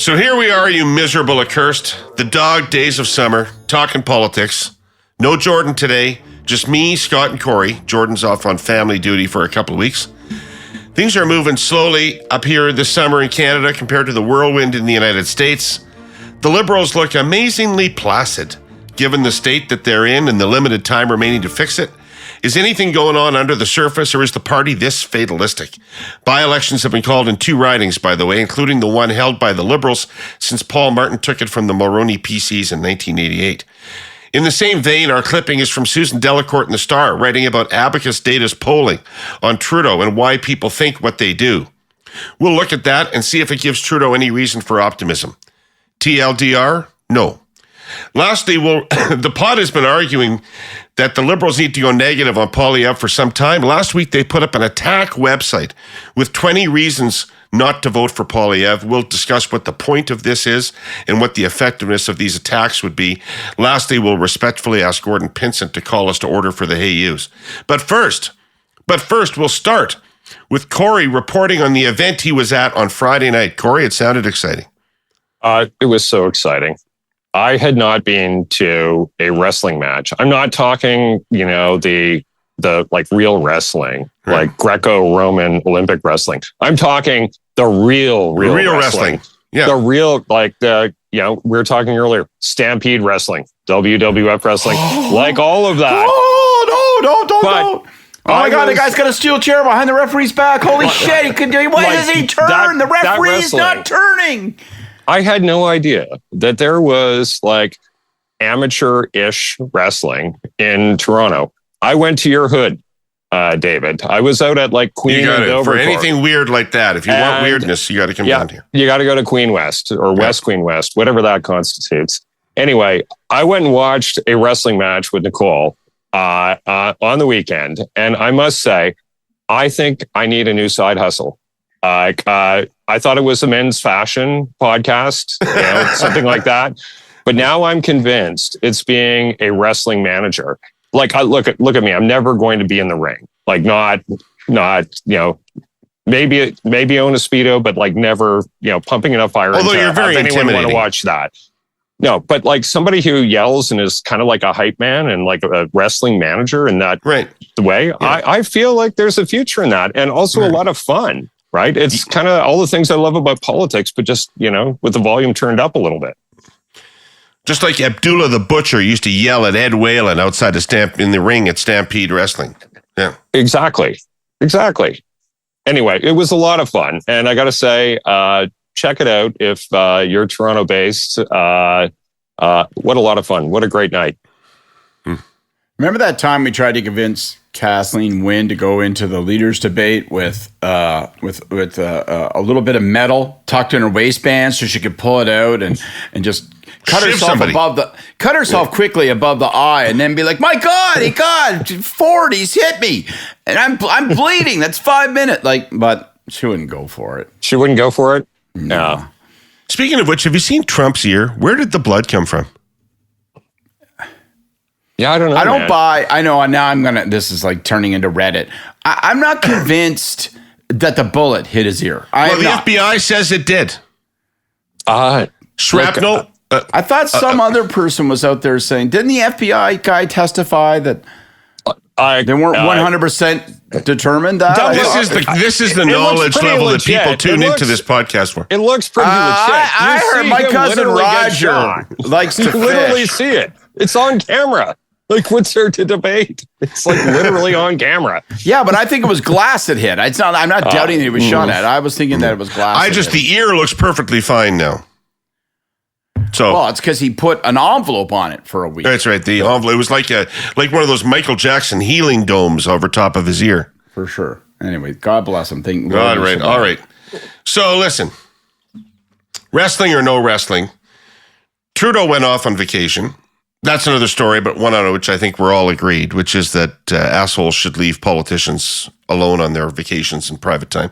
So here we are, you miserable accursed. The dog days of summer, talking politics. No Jordan today, just me, Scott, and Kory. Jordan's off on family duty for a couple of weeks. Things are moving slowly up here this summer in Canada compared to the whirlwind in the United States. The Liberals look amazingly placid, given the state that they're in and the limited time remaining to fix it. Is anything going on under the surface, or is the party this fatalistic? By-elections have been called in 2 ridings, by the way, including the one held by the Liberals since Paul Martin took it from the Mulroney PCs in 1988. In the same vein, our clipping is from Susan Delacourt in The Star, writing about Abacus Data's polling on Trudeau and why people think what they do. We'll look at that and see if it gives Trudeau any reason for optimism. TLDR? No. Lastly, the pod has been arguing that the Liberals need to go negative on Poilievre for some time. Last week, they put up an attack website with 20 reasons not to vote for Poilievre. We'll discuss what the point of this is and what the effectiveness of these attacks would be. Lastly, we'll respectfully ask Gordon Pinsent to call us to order for the Hey Yous. But first, we'll start with Kory reporting on the event he was at on Friday night. Kory, it sounded exciting. It was so exciting. I had not been to a wrestling match. I'm not talking, the like real wrestling, like Greco-Roman Olympic wrestling. I'm talking the real wrestling. Yeah. The real, we were talking earlier, Stampede wrestling, WWF wrestling, like all of that. Oh, no, don't. Oh my God, the guy's got a steel chair behind the referee's back. Holy shit, he could do. Why does he turn? The referee's not turning. I had no idea that there was amateur-ish wrestling in Toronto. I went to your hood, David. I was out at Queen and Dover. For anything weird like that, if you want weirdness, you got to come down here. You got to go to Queen West or West Queen West, whatever that constitutes. Anyway, I went and watched a wrestling match with Nicole on the weekend, and I must say, I think I need a new side hustle. I thought it was a men's fashion podcast, something like that. But now I'm convinced it's being a wrestling manager. Look at me. I'm never going to be in the ring. Not maybe own a Speedo, but never, pumping enough fire. Although you're very intimidating. Want to watch that. No, but somebody who yells and is kind of like a hype man and a wrestling manager in that way, yeah. I feel like there's a future in that, and also a lot of fun. Right? It's kind of all the things I love about politics, but just, with the volume turned up a little bit. Just like Abdullah the Butcher used to yell at Ed Whalen outside in the ring at Stampede Wrestling. Yeah. Exactly. Anyway, it was a lot of fun. And I got to say, check it out if you're Toronto-based. What a lot of fun. What a great night. Remember that time we tried to convince Kathleen Wynne to go into the leaders debate with a little bit of metal tucked in her waistband so she could pull it out and just cut herself quickly above the eye and then be like, my God, he got 40s hit me and I'm bleeding. That's 5 minutes. But she wouldn't go for it. She wouldn't go for it? No. Speaking of which, have you seen Trump's ear? Where did the blood come from? Yeah, I don't know. I don't buy. I know. Now this is turning into Reddit. I'm not convinced that the bullet hit his ear. FBI says it did. Shrapnel. I thought some other person was out there saying, didn't the FBI guy testify that they weren't 100% determined that? This is the knowledge level that people tune into this podcast for. It looks pretty legit. I heard my cousin Roger likes to fish. You literally see it. It's on camera. What's there to debate? It's literally on camera. Yeah, but I think it was glass that hit. I'm not doubting that he was shot at. I was thinking that it was glass. The ear looks perfectly fine now. So, it's because he put an envelope on it for a week. That's right. The envelope. It was like one of those Michael Jackson healing domes over top of his ear. For sure. Anyway, God bless him. All right. So listen, wrestling or no wrestling, Trudeau went off on vacation. That's another story, but one on which I think we're all agreed, which is that assholes should leave politicians alone on their vacations and private time.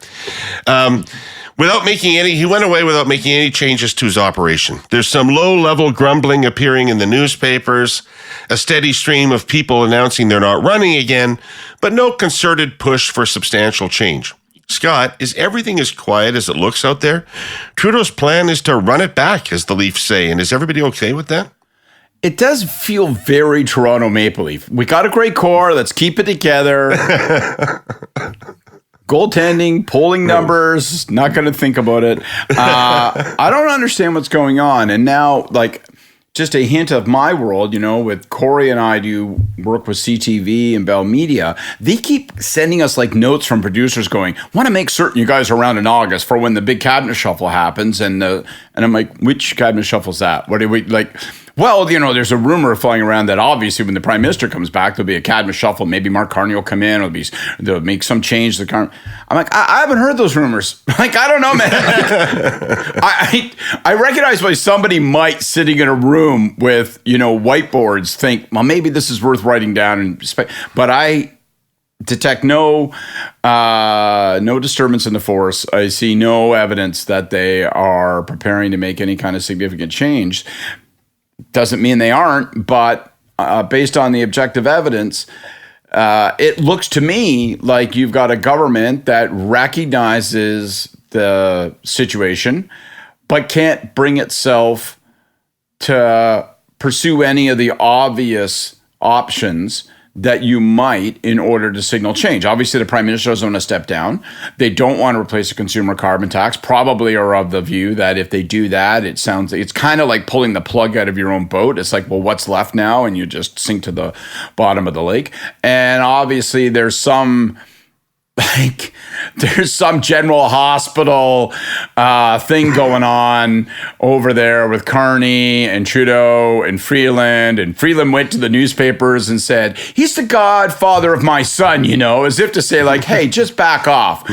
He went away without making any changes to his operation. There's some low-level grumbling appearing in the newspapers, a steady stream of people announcing they're not running again, but no concerted push for substantial change. Scott, is everything as quiet as it looks out there? Trudeau's plan is to run it back, as the Leafs say, and is everybody okay with that? It does feel very Toronto Maple Leaf. We got a great core. Let's keep it together. Goaltending, polling numbers, not going to think about it. I don't understand what's going on. And now, just a hint of my world, with Kory and I do work with CTV and Bell Media, they keep sending us notes from producers going, want to make certain you guys are around in August for when the big cabinet shuffle happens. And I'm like, which cabinet shuffle is that? What do we Well, there's a rumor flying around that obviously when the prime minister comes back, there'll be a cabinet shuffle. Maybe Mark Carney will come in. They'll make some change to the current. I'm like, I haven't heard those rumors. I don't know, man. I recognize why somebody might sitting in a room with, whiteboards think, well, maybe this is worth writing down. But I detect no disturbance in the force. I see no evidence that they are preparing to make any kind of significant change. Doesn't mean they aren't, but based on the objective evidence, it looks to me like you've got a government that recognizes the situation, but can't bring itself to pursue any of the obvious options that you might in order to signal change. Obviously, the prime minister doesn't want to step down. They don't want to replace a consumer carbon tax, probably are of the view that if they do that, it's kind of like pulling the plug out of your own boat. It's like, well, what's left now? And you just sink to the bottom of the lake. And obviously there's some general hospital thing going on over there with Carney and Trudeau and Freeland. And Freeland went to the newspapers and said, he's the godfather of my son, as if to say hey, just back off.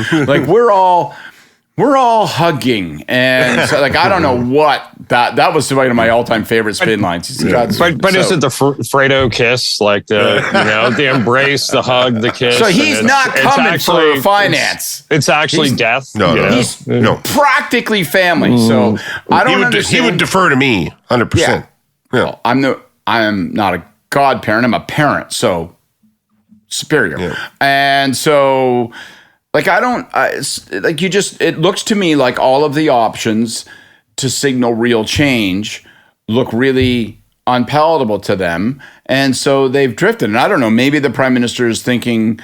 We're all hugging. And so I don't know what that was one of my all-time favorite spin lines. But is it the Fredo kiss? The embrace, the hug, the kiss? So he's not coming for finance. It's actually death. No. He's practically family. So I don't understand. He would defer to me 100%. Yeah. Well, I'm not a godparent. I'm a parent. So superior. Yeah. And so it looks to me like all of the options to signal real change look really unpalatable to them. And so they've drifted. And I don't know, maybe the prime minister is thinking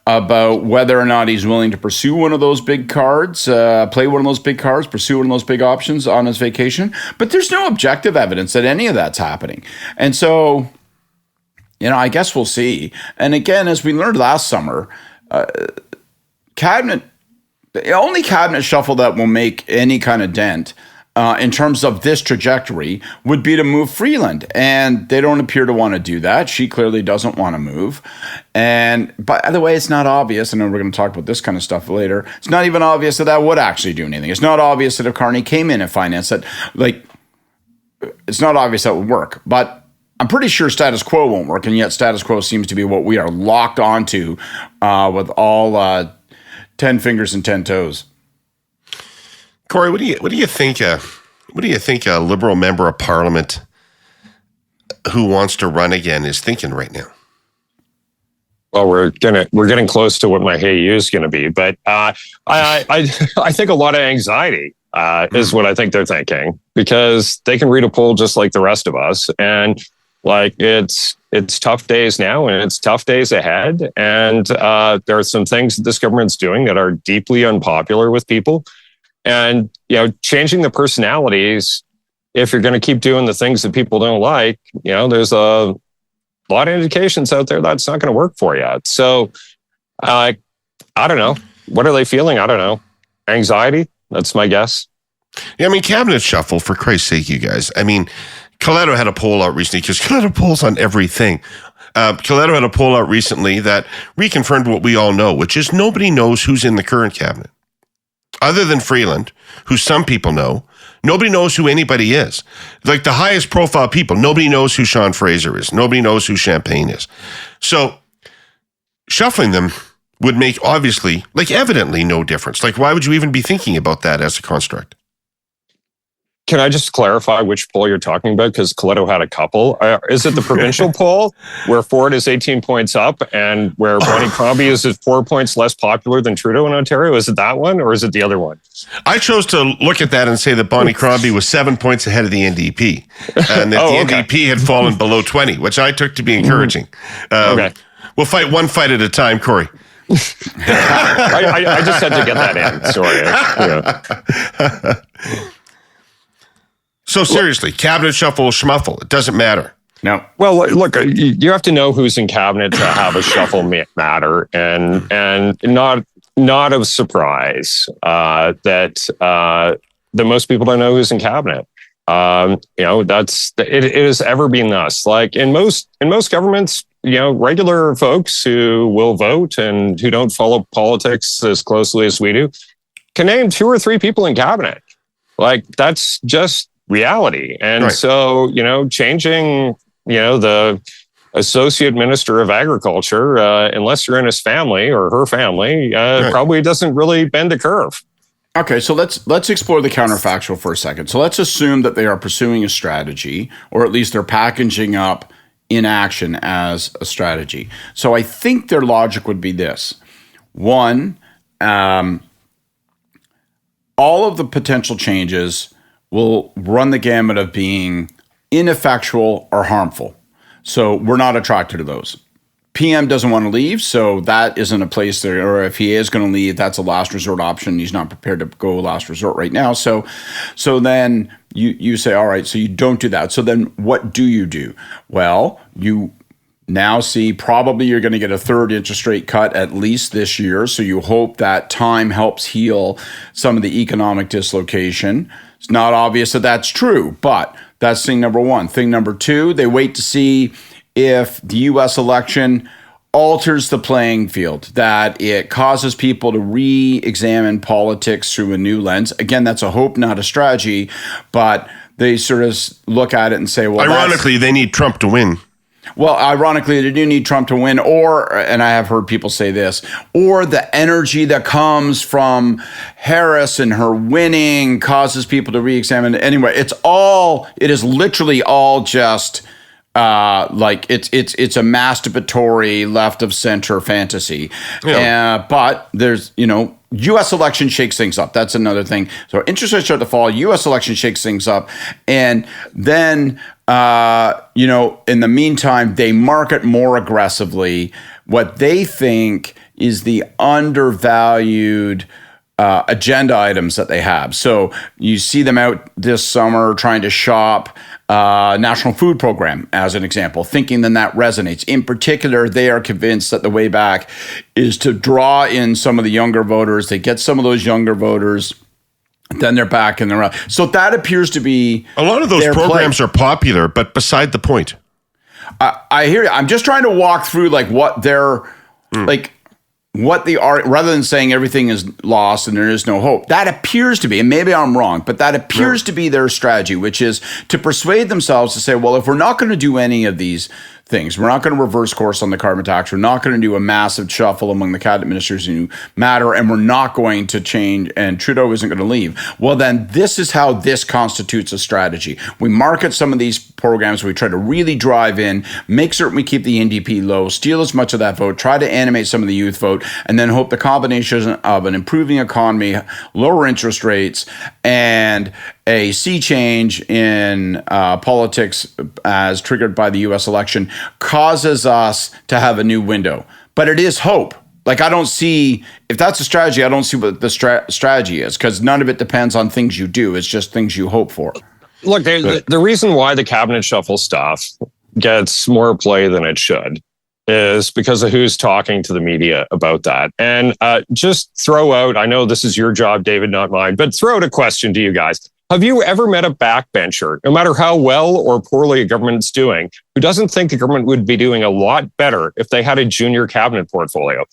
about whether or not he's willing to pursue one of those big cards, play one of those big cards, pursue one of those big options on his vacation. But there's no objective evidence that any of that's happening. And so, I guess we'll see. And again, as we learned last summer, the only cabinet shuffle that will make any kind of dent in terms of this trajectory would be to move Freeland. And they don't appear to want to do that. She clearly doesn't want to move. And by the way, it's not obvious. I know we're going to talk about this kind of stuff later. It's not even obvious that would actually do anything. It's not obvious that if Carney came in and financed that, it's not obvious that would work. But I'm pretty sure status quo won't work. And yet status quo seems to be what we are locked onto with all 10 fingers and 10 toes. Kory, what do you think? What do you think a Liberal member of Parliament who wants to run again is thinking right now? Well, we're getting close to what my hey you is going to be, but I think a lot of anxiety is what I think they're thinking, because they can read a poll just like the rest of us, and it's tough days now and it's tough days ahead. And there are some things that this government's doing that are deeply unpopular with people. And, changing the personalities, if you're going to keep doing the things that people don't like, there's a lot of indications out there that's not going to work for you. So I don't know. What are they feeling? I don't know. Anxiety? That's my guess. Yeah, cabinet shuffle, for Christ's sake, you guys. Coletto had a poll out recently, because Coletto polls on everything. Coletto had a poll out recently that reconfirmed what we all know, which is nobody knows who's in the current cabinet. Other than Freeland, who some people know, nobody knows who anybody is. The highest profile people, nobody knows who Sean Fraser is. Nobody knows who Champagne is. So shuffling them would make obviously, evidently no difference. Why would you even be thinking about that as a construct? Can I just clarify which poll you're talking about? Because Coletto had a couple. Is it the provincial poll where Ford is 18 points up and where Bonnie Crombie is 4 points less popular than Trudeau in Ontario? Is it that one or is it the other one? I chose to look at that and say that Bonnie Crombie was 7 points ahead of the NDP and that the NDP had fallen below 20, which I took to be encouraging. Okay. We'll fight one fight at a time, Kory. I just had to get that in. Sorry. Yeah. So seriously, cabinet shuffle, schmuffle, it doesn't matter. No. Well, look, you have to know who's in cabinet to have a shuffle matter, and not of surprise that most people don't know who's in cabinet. It has ever been thus. Like in most governments, regular folks who will vote and who don't follow politics as closely as we do can name 2 or 3 people in cabinet. Like that's just reality. And right. So, changing, the associate minister of agriculture, unless you're in his family or her family, right. Probably doesn't really bend the curve. Okay, so let's explore the counterfactual for a second. So let's assume that they are pursuing a strategy, or at least they're packaging up inaction as a strategy. So I think their logic would be this. One, all of the potential changes will run the gamut of being ineffectual or harmful. So we're not attracted to those. PM doesn't want to leave, so that isn't a place there, or if he is going to leave, that's a last resort option. He's not prepared to go last resort right now. So then you say, all right, so you don't do that. So then what do? Well, you now see probably you're going to get a third interest rate cut at least this year. So you hope that time helps heal some of the economic dislocation. It's not obvious that that's true, but that's thing number one. Thing number two, they wait to see if the U.S. election alters the playing field, that it causes people to re-examine politics through a new lens. Again, that's a hope, not a strategy, but they sort of look at it and say, well, ironically, they need Trump to win. Well, ironically, they do need Trump to win, and I have heard people say this, or the energy that comes from Harris and her winning causes people to re-examine it. Anyway, it is literally all just like it's a masturbatory left of center fantasy. Yeah. But there's, U.S. election shakes things up. That's another thing. So interest rates start to fall. U.S. election shakes things up. And then, in the meantime, they market more aggressively what they think is the undervalued agenda items that they have. So you see them out this summer trying to shop National Food Program, as an example, thinking then that resonates. In particular, they are convinced that the way back is to draw in some of the younger voters. They get some of those younger voters, then they're back in the round. So that appears to be a lot of those programs are popular, but beside the point. I hear you. I'm just trying to walk through like what they're like. What they are, rather than saying everything is lost and there is no hope, that appears to be, and maybe I'm wrong, but that appears to be their strategy, which is to persuade themselves to say, well, if we're not going to do any of these things, we're not going to reverse course on the carbon tax, we're not going to do a massive shuffle among the cabinet ministers who matter, and we're not going to change, and Trudeau isn't going to leave. Well, then this is how this constitutes a strategy. We market some of these programs, we try to really drive in, make certain we keep the NDP low, steal as much of that vote, try to animate some of the youth vote, and then hope the combination of an improving economy, lower interest rates, and a sea change in politics as triggered by the U.S. election causes us to have a new window. But it is hope. Like, I don't see, if that's a strategy, I don't see what the strategy is, because none of it depends on things you do. It's just things you hope for. Look, the reason why the cabinet shuffle stuff gets more play than it should is because of who's talking to the media about that. And just throw out, I know this is your job, David, not mine, but throw out a question to you guys. Have you ever met a backbencher, no matter how well or poorly a government's doing, who doesn't think the government would be doing a lot better if they had a junior cabinet portfolio?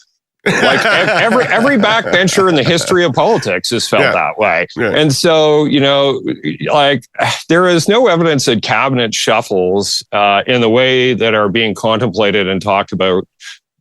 Like every backbencher in the history of politics has felt that way. Yeah. And so, like there is no evidence that cabinet shuffles in the way that are being contemplated and talked about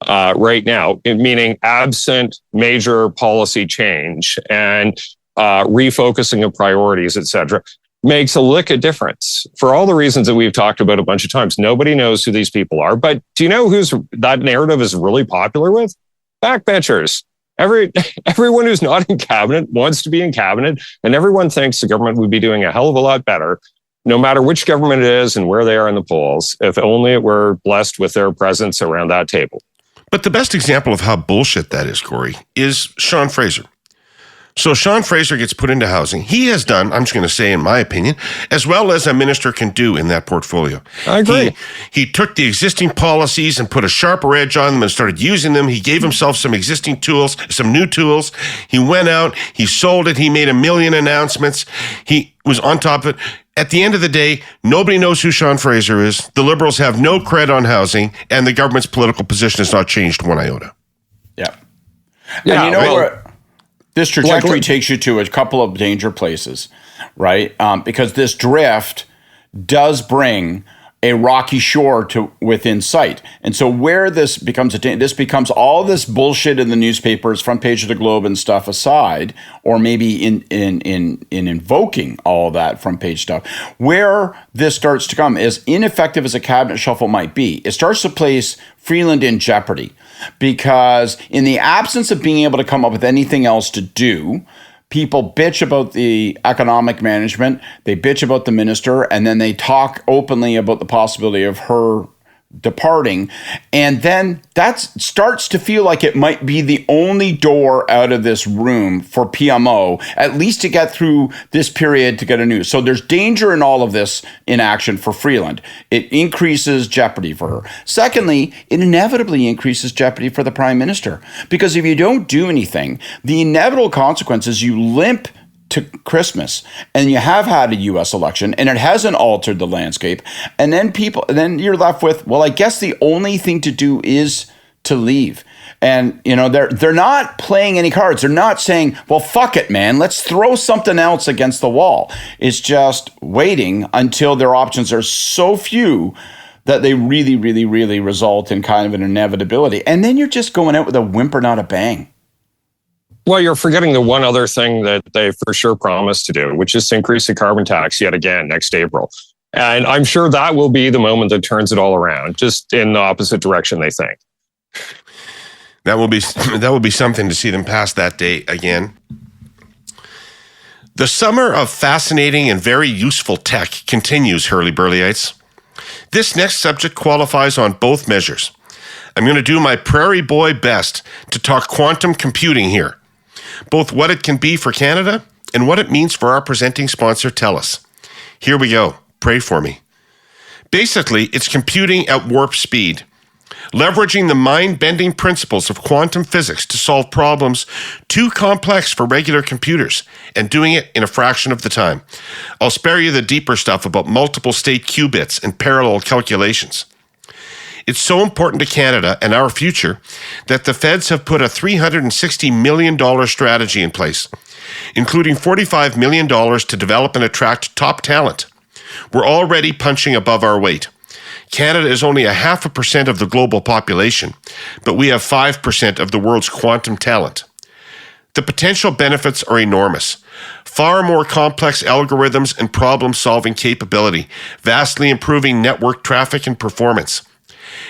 right now, meaning absent major policy change and refocusing of priorities, et cetera. makes a lick of difference for all the reasons that we've talked about a bunch of times. Nobody knows who these people are, but do you know who's that narrative is really popular with? Backbenchers. Everyone who's not in cabinet wants to be in cabinet, and everyone thinks the government would be doing a hell of a lot better, no matter which government it is and where they are in the polls, if only it were blessed with their presence around that table. But the best example of how bullshit that is, Kory, is Sean Fraser. So Sean Fraser gets put into housing. He has done, I'm just going to say in my opinion, as well as a minister can do in that portfolio. I agree. He took the existing policies and put a sharper edge on them and started using them. He gave himself some existing tools, some new tools. He went out, he sold it, he made 1 million announcements. He was on top of it. At the end of the day, nobody knows who Sean Fraser is. The Liberals have no cred on housing, and the government's political position has not changed one iota. Yeah. Yeah, and you know where this trajectory takes you to a couple of danger places, right? Because this drift does bring a rocky shore to within sight. And so where this becomes all this bullshit in the newspapers, front page of the Globe and stuff aside, or maybe in invoking all that front page stuff, where this starts to come, as ineffective as a cabinet shuffle might be, it starts to place Freeland in jeopardy. Because in the absence of being able to come up with anything else to do, people bitch about the economic management, they bitch about the minister, and then they talk openly about the possibility of her departing. And then that starts to feel like it might be the only door out of this room for PMO, at least to get through this period to get a news. So there's danger in all of this inaction for Freeland. It increases jeopardy for her. Secondly, it inevitably increases jeopardy for the prime minister, because if you don't do anything, the inevitable consequence is you limp to Christmas, and you have had a U.S. election, and it hasn't altered the landscape. And then you're left with, well, I guess the only thing to do is to leave. And they're not playing any cards. They're not saying, well, fuck it, man, let's throw something else against the wall. It's just waiting until their options are so few that they really, really, really result in kind of an inevitability. And then you're just going out with a whimper, not a bang. Well, you're forgetting the one other thing that they for sure promised to do, which is to increase the carbon tax yet again next April. And I'm sure that will be the moment that turns it all around, just in the opposite direction they think. That will be something to see them pass that day again. The summer of fascinating and very useful tech continues, Hurly-Burleyites. This next subject qualifies on both measures. I'm going to do my prairie boy best to talk quantum computing here, both what it can be for Canada and what it means for our presenting sponsor, TELUS. Here we go. Pray for me. Basically, it's computing at warp speed, leveraging the mind-bending principles of quantum physics to solve problems too complex for regular computers, and doing it in a fraction of the time. I'll spare you the deeper stuff about multiple state qubits and parallel calculations. It's so important to Canada and our future that the feds have put a $360 million strategy in place, including $45 million to develop and attract top talent. We're already punching above our weight. Canada is only 0.5% of the global population, but we have 5% of the world's quantum talent. The potential benefits are enormous. Far more complex algorithms and problem-solving capability, vastly improving network traffic and performance.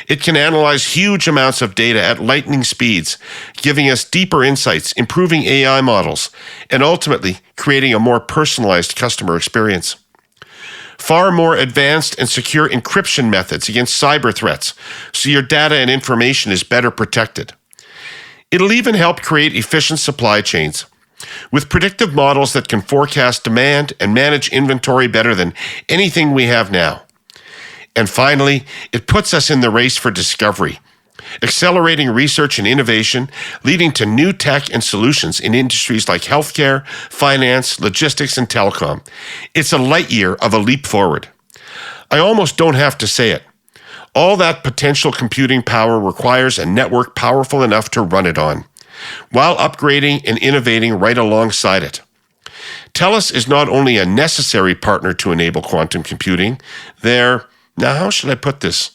It can analyze huge amounts of data at lightning speeds, giving us deeper insights, improving AI models, and ultimately creating a more personalized customer experience. Far more advanced and secure encryption methods against cyber threats, so your data and information is better protected. It'll even help create efficient supply chains, with predictive models that can forecast demand and manage inventory better than anything we have now. And finally, it puts us in the race for discovery, accelerating research and innovation, leading to new tech and solutions in industries like healthcare, finance, logistics, and telecom. It's a light year of a leap forward. I almost don't have to say it. All that potential computing power requires a network powerful enough to run it on, while upgrading and innovating right alongside it. TELUS is not only a necessary partner to enable quantum computing, now, how should I put this?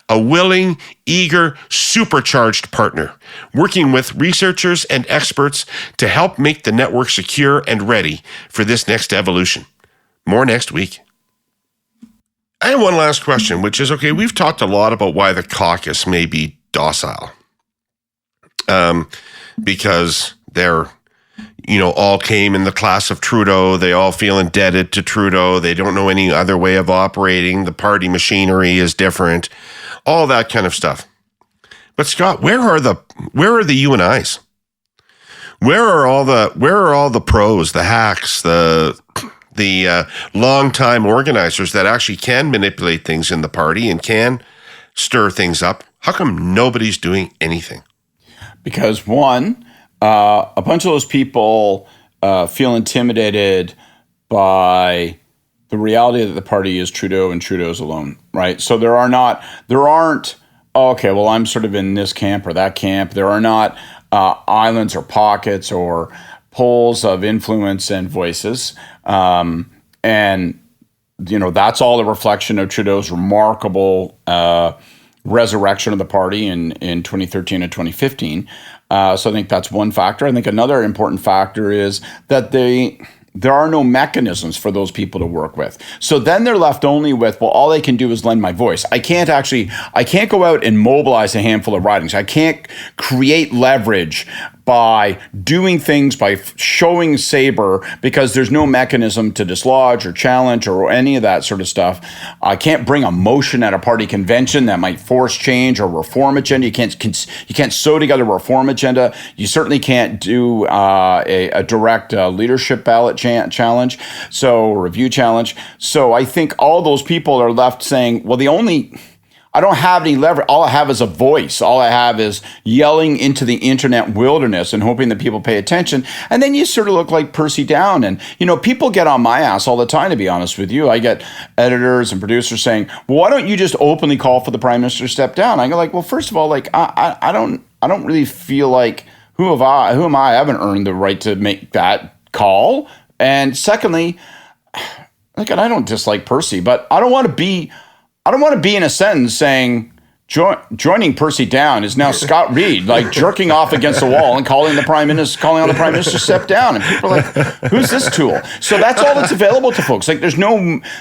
A willing, eager, supercharged partner, working with researchers and experts to help make the network secure and ready for this next evolution. More next week. I have one last question, which is, okay, we've talked a lot about why the caucus may be docile. Because they're, all came in the class of Trudeau. They all feel indebted to Trudeau. They don't know any other way of operating. The party machinery is different. All that kind of stuff. But Scott, where are the you and I's? Where are all the pros, the hacks, the long-time organizers that actually can manipulate things in the party and can stir things up? How come nobody's doing anything? Because one, a bunch of those people feel intimidated by the reality that the party is Trudeau and Trudeau's alone, right? So there aren't, okay, well, I'm sort of in this camp or that camp. There are not islands or pockets or poles of influence and voices. And, that's all a reflection of Trudeau's remarkable resurrection of the party in 2013 and 2015. So I think that's one factor. I think another important factor is that there are no mechanisms for those people to work with. So then they're left only with, well, all they can do is lend my voice. I can't go out and mobilize a handful of ridings. I can't create leverage by doing things, by showing saber, because there's no mechanism to dislodge or challenge or any of that sort of stuff. I can't bring a motion at a party convention that might force change or reform agenda. You can't sew together a reform agenda. You certainly can't do a direct leadership ballot challenge, review challenge. So I think all those people are left saying, well, I don't have any leverage. All I have is a voice. All I have is yelling into the internet wilderness and hoping that people pay attention. And then you sort of look like Percy Down. And, people get on my ass all the time, to be honest with you. I get editors and producers saying, well, why don't you just openly call for the prime minister to step down? I go like, well, first of all, like, I don't really feel like, who am I? I haven't earned the right to make that call. And secondly, like, and I don't dislike Percy, but I don't want to be in a sentence saying joining Percy Down is now Scott Reid, like jerking off against the wall and calling on the prime minister to step down. And people are like, who's this tool? So that's all that's available to folks. Like, there's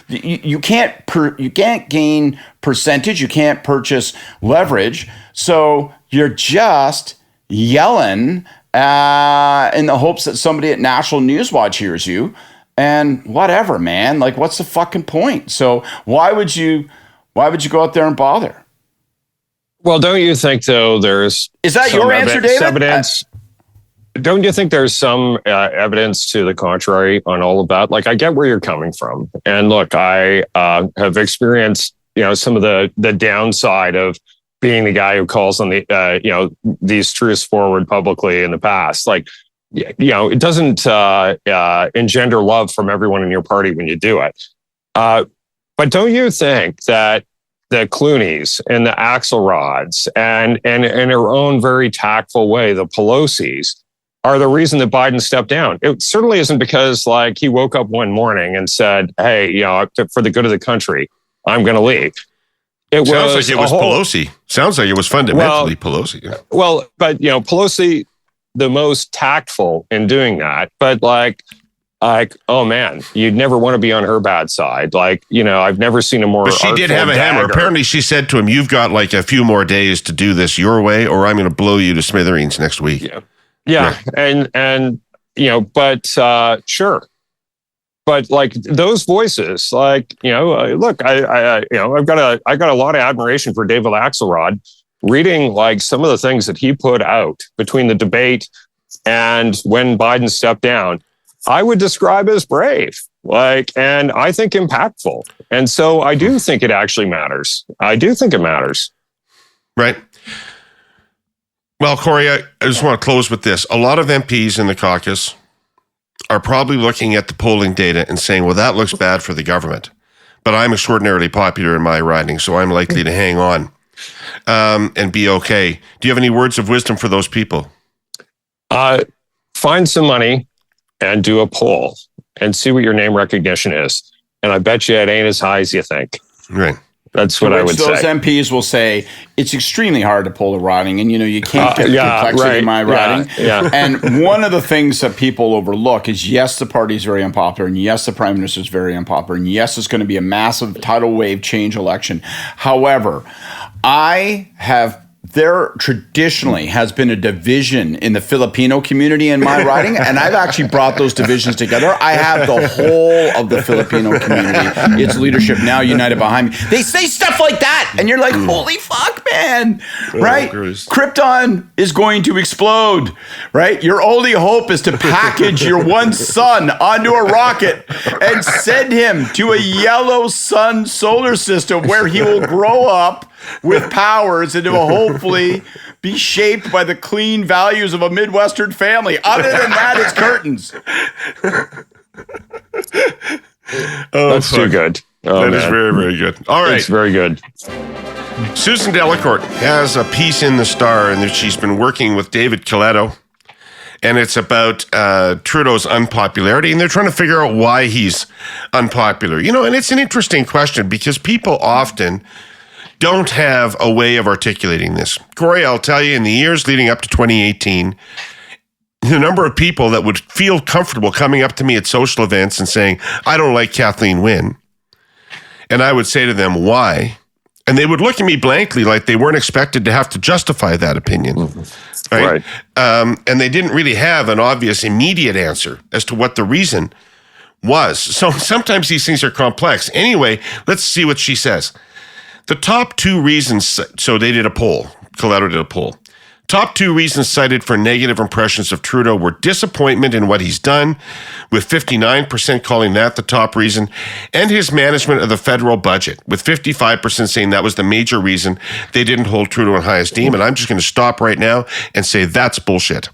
you can't gain percentage. You can't purchase leverage. So you're just yelling in the hopes that somebody at National Newswatch hears you. And whatever, man, like, what's the fucking point? So why would you go out there and bother? Well, don't you think, though, is that your answer, David? Evidence, don't you think there's some evidence to the contrary on all of that? Like, I get where you're coming from. And look, I have experienced, some of the downside of being the guy who calls on these truths forward publicly in the past. Like, it doesn't engender love from everyone in your party when you do it. But don't you think that the Clooneys and the Axelrods and in her own very tactful way, the Pelosi's are the reason that Biden stepped down? It certainly isn't because, like, he woke up one morning and said, hey, for the good of the country, I'm going to leave. Sounds like it was Pelosi. Sounds like it was fundamentally Pelosi. Well, but, Pelosi, the most tactful in doing that, but like, oh man, you'd never want to be on her bad side. Like, I've never seen a more. But she did have a hammer. Apparently, she said to him, "You've got like a few more days to do this your way, or I'm going to blow you to smithereens next week." Yeah. And but sure. But like those voices, like look, I've got a lot of admiration for David Axelrod. Reading like some of the things that he put out between the debate and when Biden stepped down, I would describe as brave, and I think impactful. And so I do think it actually matters. I do think it matters. Right. Well, Kory, I just want to close with this. A lot of MPs in the caucus are probably looking at the polling data and saying, well, that looks bad for the government, but I'm extraordinarily popular in my riding, so I'm likely to hang on. And be okay. Do you have any words of wisdom for those people? Find some money and do a poll and see what your name recognition is. And I bet you it ain't as high as you think. Right. That's what I would those say. MPs will say it's extremely hard to pull a riding, and you can't get complexity in my riding. Yeah. And one of the things that people overlook is, yes, the party is very unpopular, and yes, the prime minister is very unpopular, and yes, it's going to be a massive tidal wave change election. However, there traditionally has been a division in the Filipino community in my riding, and I've actually brought those divisions together. I have the whole of the Filipino community, its leadership now united behind me. They say stuff like that, and you're like, holy fuck, man, right? Krypton is going to explode, right? Your only hope is to package your one son onto a rocket and send him to a yellow sun solar system where he will grow up with powers and it will hopefully be shaped by the clean values of a Midwestern family. Other than that, it's curtains. That's too good. That is very, very good. All right. It's very good. Susan Delacourt has a piece in the Star, and she's been working with David Coletto, and it's about Trudeau's unpopularity, and they're trying to figure out why he's unpopular. And it's an interesting question because people often don't have a way of articulating this. Kory, I'll tell you, in the years leading up to 2018, the number of people that would feel comfortable coming up to me at social events and saying, I don't like Kathleen Wynne. And I would say to them, why? And they would look at me blankly like they weren't expected to have to justify that opinion. Right. And they didn't really have an obvious immediate answer as to what the reason was. So sometimes these things are complex. Anyway, let's see what she says. The top two reasons, so they did a poll, Coletto did a poll. Top two reasons cited for negative impressions of Trudeau were disappointment in what he's done, with 59% calling that the top reason, and his management of the federal budget, with 55% saying that was the major reason they didn't hold Trudeau in high esteem. And I'm just going to stop right now and say that's bullshit.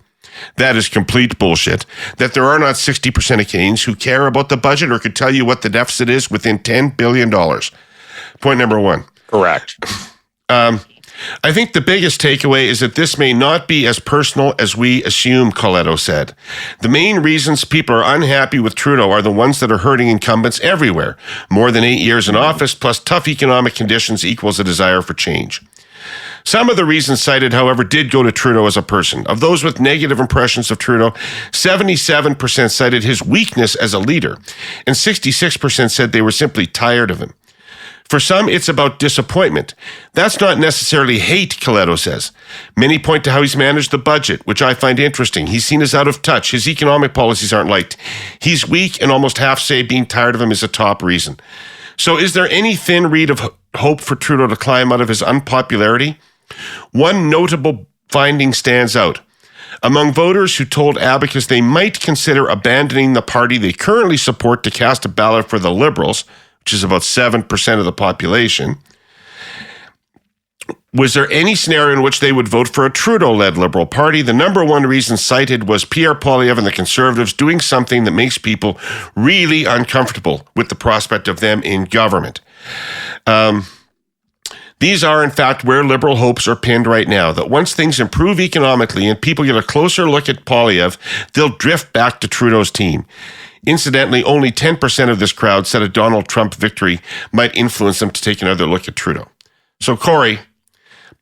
That is complete bullshit. That there are not 60% of Canadians who care about the budget or could tell you what the deficit is within $10 billion. Point number one. Correct. I think the biggest takeaway is that this may not be as personal as we assume, Coletto said. The main reasons people are unhappy with Trudeau are the ones that are hurting incumbents everywhere. More than 8 years in office, plus tough economic conditions equals a desire for change. Some of the reasons cited, however, did go to Trudeau as a person. Of those with negative impressions of Trudeau, 77% cited his weakness as a leader, and 66% said they were simply tired of him. For some, it's about disappointment. That's not necessarily hate, Coletto says. Many point to how he's managed the budget, which I find interesting. He's seen as out of touch. His economic policies aren't liked. He's weak, and almost half say being tired of him is a top reason. So is there any thin reed of hope for Trudeau to climb out of his unpopularity? One notable finding stands out. Among voters who told Abacus they might consider abandoning the party they currently support to cast a ballot for the Liberals, which is about 7% of the population, was there any scenario in which they would vote for a Trudeau-led Liberal Party? The number one reason cited was Pierre Poilievre and the Conservatives doing something that makes people really uncomfortable with the prospect of them in government. These are, in fact, where Liberal hopes are pinned right now, that once things improve economically and people get a closer look at Poilievre, they'll drift back to Trudeau's team. Incidentally, only 10% of this crowd said a Donald Trump victory might influence them to take another look at Trudeau. So, Kory,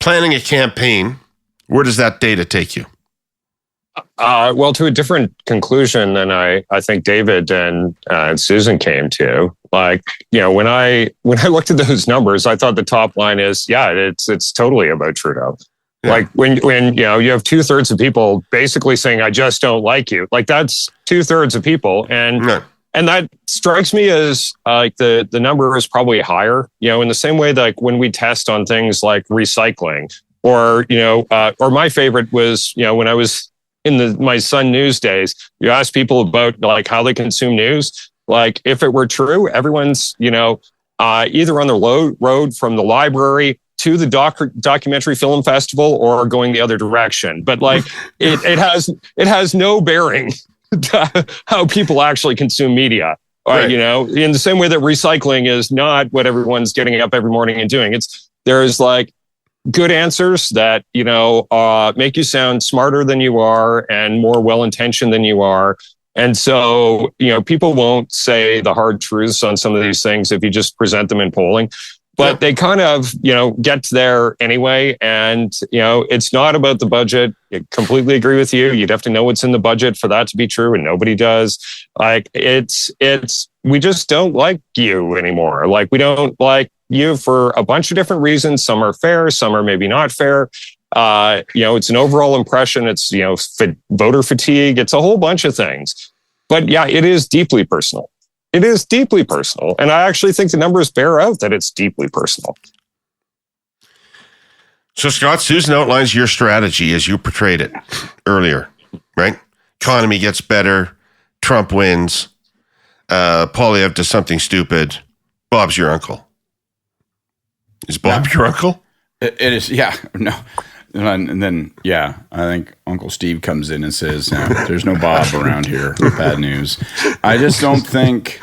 planning a campaign, where does that data take you? Well, to a different conclusion than I think David and Susan came to. Like, when I looked at those numbers, I thought the top line is, it's totally about Trudeau. Yeah. Like when you have 2/3 of people basically saying, I just don't like you. Like that's 2/3 of people. And that strikes me as like the number is probably higher, in the same way that like when we test on things like recycling or my favorite was, when I was in my Sun News days, you ask people about like how they consume news. Like if it were true, everyone's, either on the road from the library to the documentary film festival or going the other direction. But like it has no bearing to how people actually consume media. Right. In the same way that recycling is not what everyone's getting up every morning and doing. There's like good answers that, make you sound smarter than you are and more well-intentioned than you are. And so, people won't say the hard truths on some of these things if you just present them in polling. But they kind of, get there anyway. And, it's not about the budget. I completely agree with you. You'd have to know what's in the budget for that to be true. And nobody does. Like, we just don't like you anymore. Like, we don't like you for a bunch of different reasons. Some are fair, some are maybe not fair. It's an overall impression. It's, voter fatigue. It's a whole bunch of things. But yeah, it is deeply personal. It is deeply personal. And I actually think the numbers bear out that it's deeply personal. So, Scott, Susan outlines your strategy as you portrayed it earlier, right? Economy gets better. Trump wins. Poilievre does something stupid. Bob's your uncle. Is Bob your uncle? It is, yeah. No. And then, I think Uncle Steve comes in and says, no, there's no Bob around here. Bad news. I just don't think,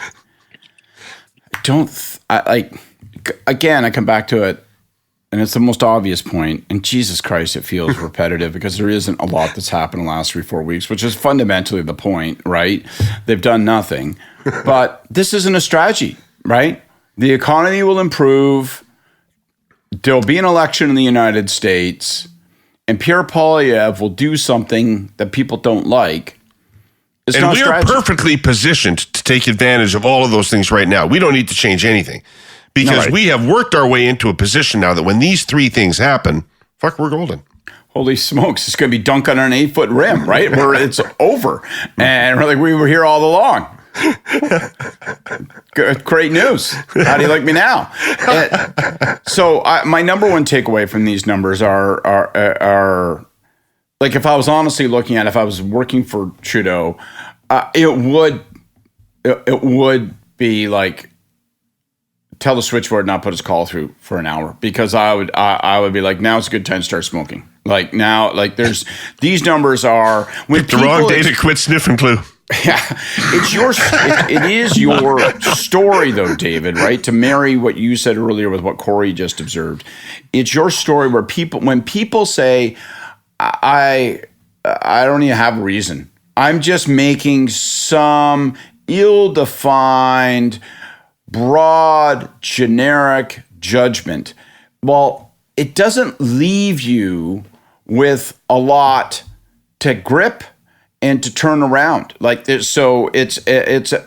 again, I come back to it, and it's the most obvious point, and Jesus Christ, it feels repetitive because there isn't a lot that's happened in the last 3-4 weeks, which is fundamentally the point, right? They've done nothing. But this isn't a strategy, right? The economy will improve. There'll be an election in the United States, and Pierre Poilievre will do something that people don't like. It's and not we are perfectly positioned to take advantage of all of those things right now. We don't need to change anything because we have worked our way into a position now that when these three things happen, we're golden. Holy smokes, it's going to be dunk on an 8-foot rim, right? Where it's over. And we're like, we were here all along. Great news. How do you like me now? So my number one takeaway from these numbers are like, if I was honestly looking at it, if I was working for Trudeau, it would be like, tell the switchboard not put his call through for an hour, because I would be like, now it's a good time to start smoking. Like now, like there's these numbers are when the wrong day to quit sniffing glue. Yeah, it is your story though, David, right? To marry what you said earlier with what Kory just observed. It's your story where when people say, I don't even have a reason. I'm just making some ill-defined, broad, generic judgment. Well, it doesn't leave you with a lot to grip and to turn around like this. So it's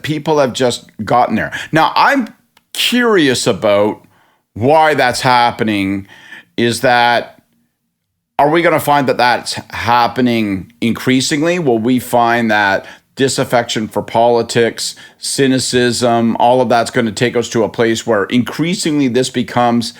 people have just gotten there. Now, I'm curious about why that's happening. Are we going to find that that's happening increasingly? Will we find that disaffection for politics, cynicism, all of that's going to take us to a place where increasingly this becomes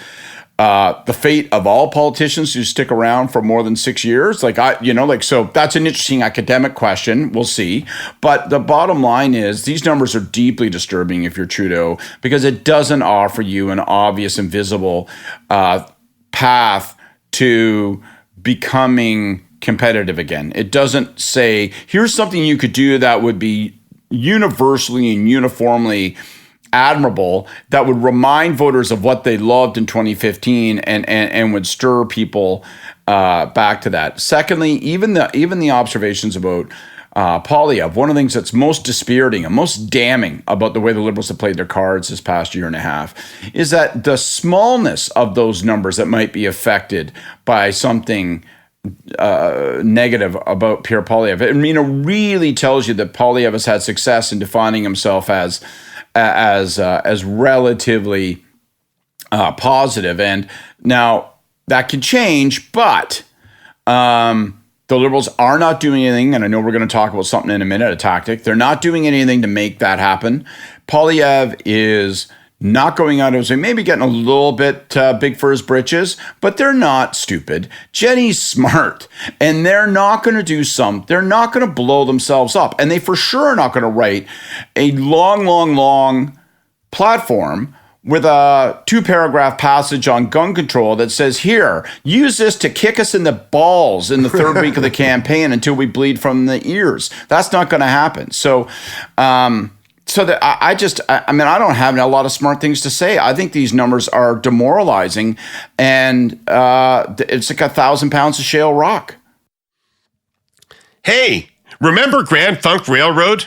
the fate of all politicians who stick around for more than 6 years? So that's an interesting academic question. We'll see. But the bottom line is these numbers are deeply disturbing if you're Trudeau, because it doesn't offer you an obvious and visible path to becoming competitive again. It doesn't say, here's something you could do that would be universally and uniformly admirable, that would remind voters of what they loved in 2015 and would stir people back to that. Secondly, even the observations about Poilievre, one of the things that's most dispiriting and most damning about the way the Liberals have played their cards this past year and a half is that the smallness of those numbers that might be affected by something negative about Pierre Poilievre, it really tells you that Poilievre has had success in defining himself as relatively positive. And now that can change, but the Liberals are not doing anything, and I know we're going to talk about something in a minute, a tactic. They're not doing anything to make that happen. Poilievre is not going out as maybe getting a little bit big for his britches, but they're not stupid. Jenny's smart, and they're not going to do they're not going to blow themselves up, and they for sure are not going to write a long platform with a 2-paragraph passage on gun control that says, here, use this to kick us in the balls in the third week of the campaign until we bleed from the ears. That's not going to happen. So, I don't have a lot of smart things to say. I think these numbers are demoralizing, and it's like 1,000 pounds of shale rock. Hey, remember Grand Funk Railroad?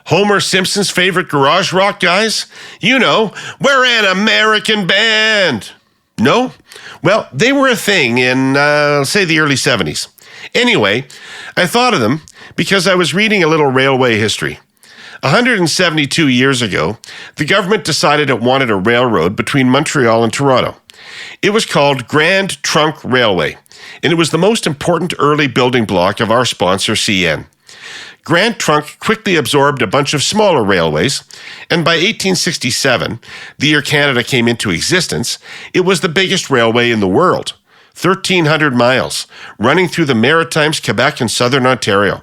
Homer Simpson's favorite garage rock guys? You know, we're an American band. No? Well, they were a thing in, say, the early 70s. Anyway, I thought of them because I was reading a little railway history. 172 years ago, the government decided it wanted a railroad between Montreal and Toronto. It was called Grand Trunk Railway, and it was the most important early building block of our sponsor, CN. Grand Trunk quickly absorbed a bunch of smaller railways, and by 1867, the year Canada came into existence, it was the biggest railway in the world, 1,300 miles, running through the Maritimes, Quebec, and southern Ontario.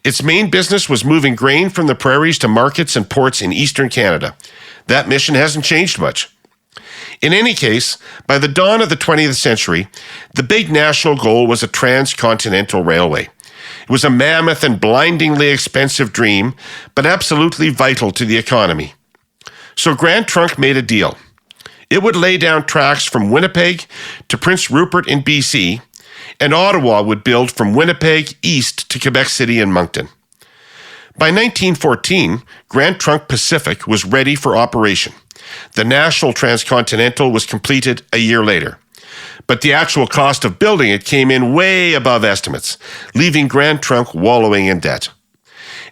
Its main business was moving grain from the prairies to markets and ports in eastern Canada. That mission hasn't changed much. In any case, by the dawn of the 20th century, the big national goal was a transcontinental railway. It was a mammoth and blindingly expensive dream, but absolutely vital to the economy. So Grand Trunk made a deal. It would lay down tracks from Winnipeg to Prince Rupert in BC, and Ottawa would build from Winnipeg east to Quebec City and Moncton. By 1914, Grand Trunk Pacific was ready for operation. The National Transcontinental was completed a year later. But the actual cost of building it came in way above estimates, leaving Grand Trunk wallowing in debt.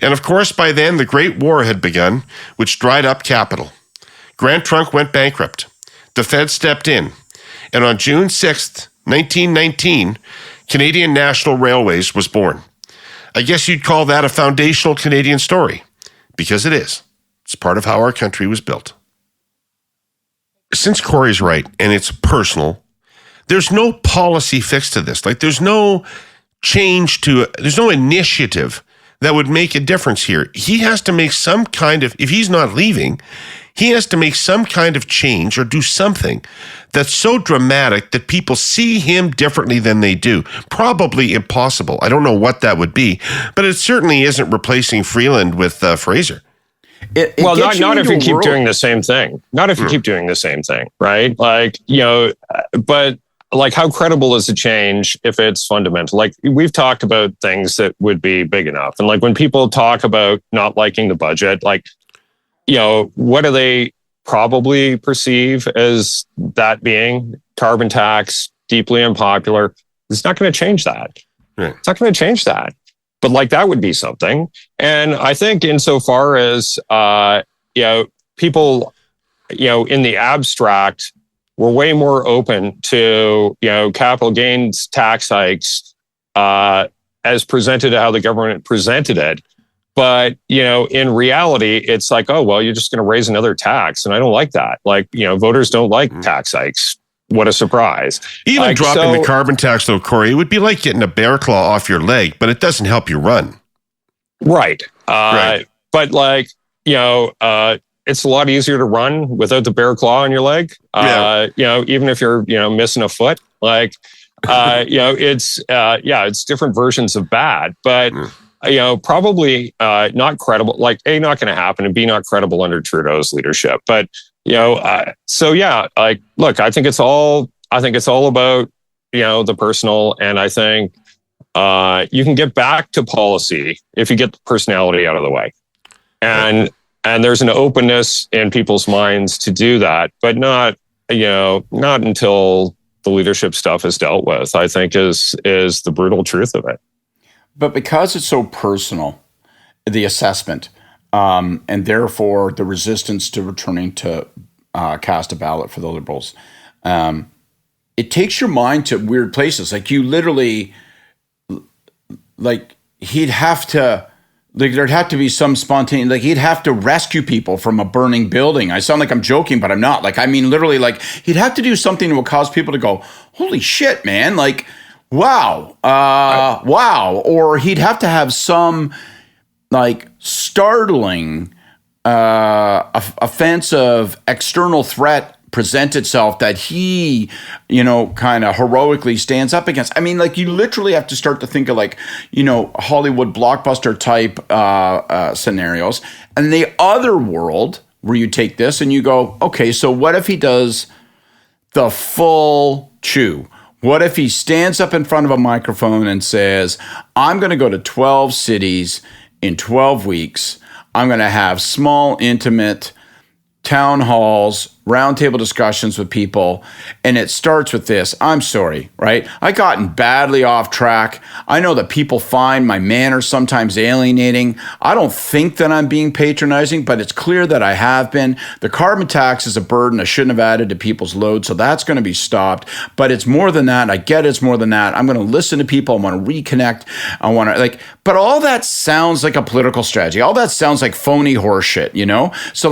And of course, by then, the Great War had begun, which dried up capital. Grand Trunk went bankrupt. The Fed stepped in. And on June 6th, 1919, Canadian National Railways was born. I guess you'd call that a foundational Canadian story, because it is. It's part of how our country was built. Since Kory's right, and it's personal, there's no policy fix to this. Like, there's no change to it. There's no initiative that would make a difference here. He has to make some kind of, if he's not leaving, he has to make some kind of change or do something that's so dramatic that people see him differently than they do. Probably impossible. I don't know what that would be, but it certainly isn't replacing Freeland with Fraser. Not if you keep doing the same thing. Not if you keep doing the same thing, right? Like, but like, how credible is a change if it's fundamental? Like, we've talked about things that would be big enough. And like, when people talk about not liking the budget, like, what do they probably perceive as that being? Carbon tax, deeply unpopular. It's not going to change that. Right. It's not going to change that. But like, that would be something. And I think insofar as, people, in the abstract, were way more open to, capital gains tax hikes as presented how the government presented it. But, in reality, it's like, oh, well, you're just going to raise another tax. And I don't like that. Like, voters don't like tax hikes. What a surprise. Even dropping the carbon tax, though, Kory, it would be like getting a bear claw off your leg, but it doesn't help you run. Right. Right. But like, it's a lot easier to run without the bear claw on your leg. Even if you're, missing a foot, like, it's different versions of bad, but probably not credible, like A, not going to happen, and B, not credible under Trudeau's leadership. But, like, look, I think it's all about, the personal. And I think you can get back to policy if you get the personality out of the way. And there's an openness in people's minds to do that, but not until the leadership stuff is dealt with, I think is the brutal truth of it. But because it's so personal, the assessment, and therefore the resistance to returning to cast a ballot for the Liberals, it takes your mind to weird places. Like, you literally, like, he'd have to, like, there'd have to be some spontaneous, like, he'd have to rescue people from a burning building. I sound like I'm joking, but I'm not. Like, I mean, literally, like, he'd have to do something that would cause people to go, holy shit, man. Like, wow. Wow. Or he'd have to have some, like, startling, offensive external threat present itself that he, kind of heroically stands up against. I mean, like, you literally have to start to think of, like, Hollywood blockbuster type scenarios. And the other world where you take this and you go, okay, so what if he does the full chew? What if he stands up in front of a microphone and says, I'm going to go to 12 cities in 12 weeks. I'm going to have small, intimate town halls, roundtable discussions with people. And it starts with this. I'm sorry, right? I gotten badly off track. I know that people find my manners sometimes alienating. I don't think that I'm being patronizing, but it's clear that I have been. The carbon tax is a burden I shouldn't have added to people's load, so that's going to be stopped. But it's more than that. I get it's more than that. I'm going to listen to people. I want to reconnect. I want to but all that sounds like a political strategy. All that sounds like phony horseshit, you know? So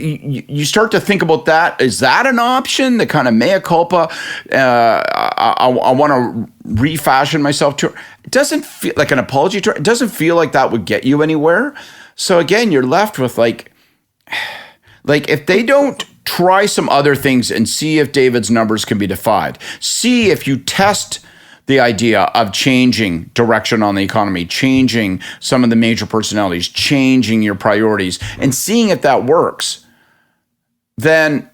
you start to think about that. Is that an option? The kind of mea culpa. I want to refashion myself to. It doesn't feel like an apology to. It doesn't feel like that would get you anywhere. So again, you're left with like if they don't try some other things and see if David's numbers can be defied. See if you test the idea of changing direction on the economy, changing some of the major personalities, changing your priorities, and seeing if that works. Then,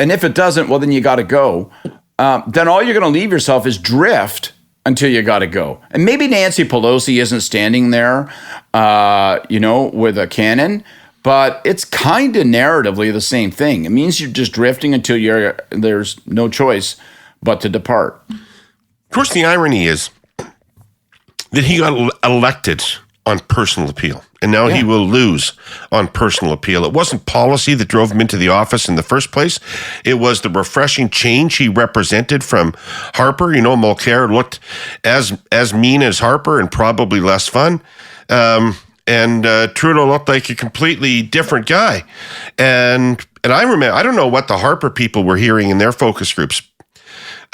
and if it doesn't, well, then you got to go. Then all you're going to leave yourself is drift until you got to go. And maybe Nancy Pelosi isn't standing there, with a cannon, but it's kind of narratively the same thing. It means you're just drifting until there's no choice but to depart. Of course, the irony is that he got elected on personal appeal, and now he will lose on personal appeal. It wasn't policy that drove him into the office in the first place. It was the refreshing change he represented from Harper. Mulcair looked as mean as Harper and probably less fun. And Trudeau looked like a completely different guy. And I remember, I don't know what the Harper people were hearing in their focus groups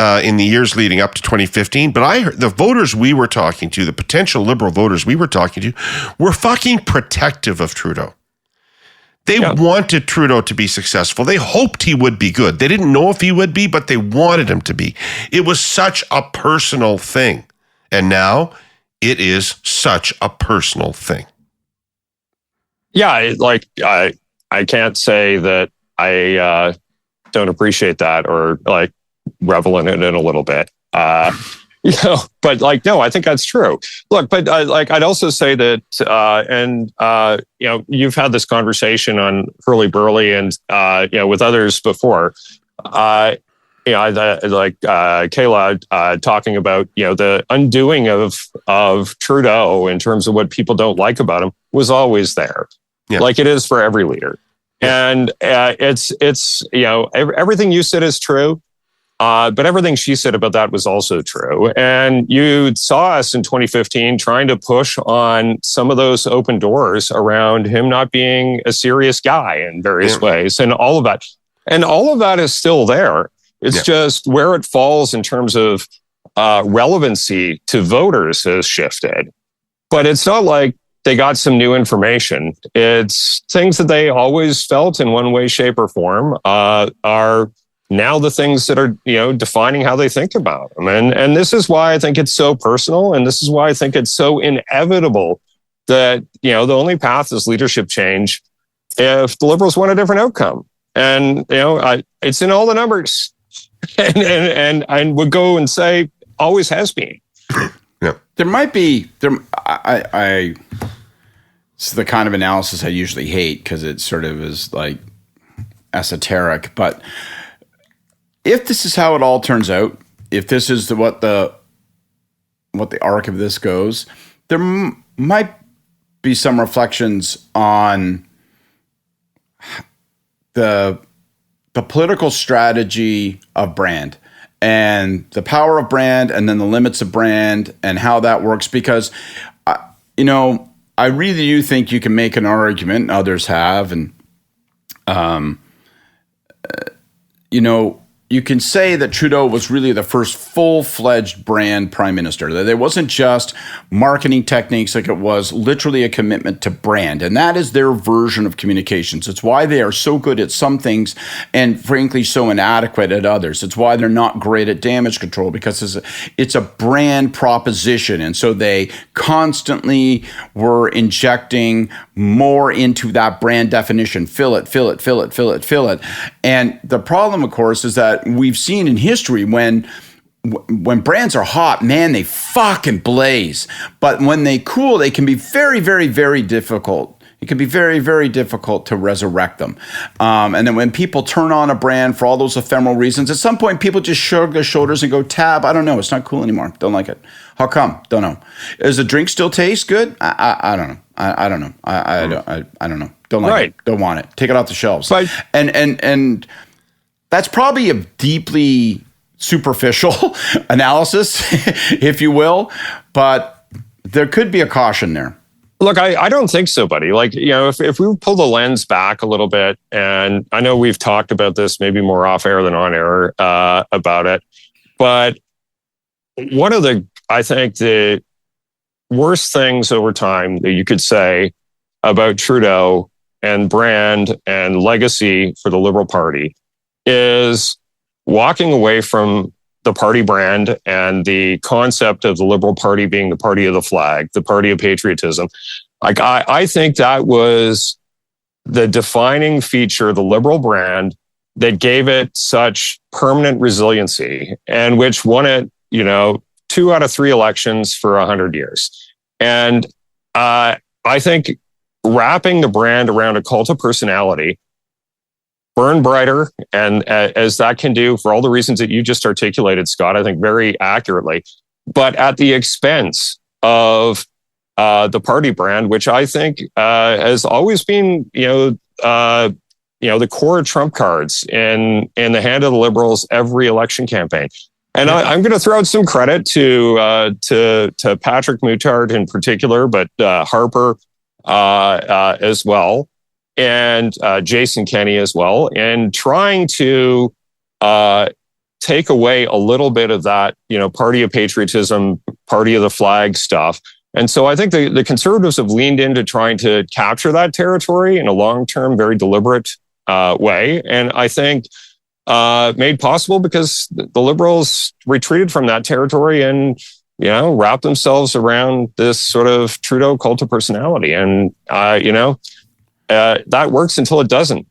in the years leading up to 2015, but I heard the voters we were talking to, the potential Liberal voters we were talking to, were fucking protective of Trudeau. They wanted Trudeau to be successful. They hoped he would be good. They didn't know if he would be, but they wanted him to be. It was such a personal thing. And now it is such a personal thing. Yeah, I can't say that I don't appreciate that or revel in it in a little bit, but no, I think that's true. Look, but I'd also say that, you've had this conversation on Hurley Burley and, with others before, Kayla talking about, the undoing of Trudeau in terms of what people don't like about him was always there, like it is for every leader. And it's everything you said is true. But everything she said about that was also true. And you saw us in 2015 trying to push on some of those open doors around him not being a serious guy in various ways and all of that. And all of that is still there. It's just where it falls in terms of relevancy to voters has shifted. But it's not like they got some new information. It's things that they always felt in one way, shape, or form are now the things that are, defining how they think about them. And this is why I think it's so personal. And this is why I think it's so inevitable that, the only path is leadership change if the Liberals want a different outcome. And, it's in all the numbers and I would go and say always has been. There might be, it's the kind of analysis I usually hate because it sort of is like esoteric, but if this is how it all turns out, if this is what the arc of this goes, there might be some reflections on the political strategy of brand and the power of brand and then the limits of brand and how that works. Because, I really do think you can make an argument, others have, and, you can say that Trudeau was really the first full-fledged brand prime minister. That it wasn't just marketing techniques, like it was literally a commitment to brand. And that is their version of communications. It's why they are so good at some things and frankly so inadequate at others. It's why they're not great at damage control, because it's a brand proposition. And so they constantly were injecting more into that brand definition. Fill it. And the problem, of course, is that we've seen in history when brands are hot, man, they fucking blaze. But when they cool, they can be very, very, very difficult It can be very, very difficult to resurrect them. And then when people turn on a brand for all those ephemeral reasons, at some point people just shrug their shoulders and go, tab, I don't know. It's not cool anymore. Don't like it. How come? Don't know. Does the drink still taste good? I don't know. I don't know. I don't know. Don't like it. Don't want it. Take it off the shelves. But, and that's probably a deeply superficial analysis, if you will, but there could be a caution there. Look, I don't think so, buddy. Like, if we pull the lens back a little bit, and I know we've talked about this maybe more off air than on air about it, but one of I think the worst things over time that you could say about Trudeau and brand and legacy for the Liberal Party is walking away from the party brand and the concept of the Liberal Party being the party of the flag, the party of patriotism. Like, I think that was the defining feature of the Liberal brand that gave it such permanent resiliency and which won it, 2 out of 3 elections for 100 years. And I think wrapping the brand around a cult of personality, burn brighter, and as that can do for all the reasons that you just articulated, Scott, I think very accurately, but at the expense of the party brand, which I think has always been, the core Trump cards in the hand of the Liberals every election campaign. And I'm going to throw out some credit to Patrick Muttard in particular, but Harper as well, and Jason Kenney as well, and trying to take away a little bit of that, party of patriotism, party of the flag stuff. And so I think the Conservatives have leaned into trying to capture that territory in a long-term, very deliberate way. And I think made possible because the Liberals retreated from that territory and, wrapped themselves around this sort of Trudeau cult of personality. And, that works until it doesn't.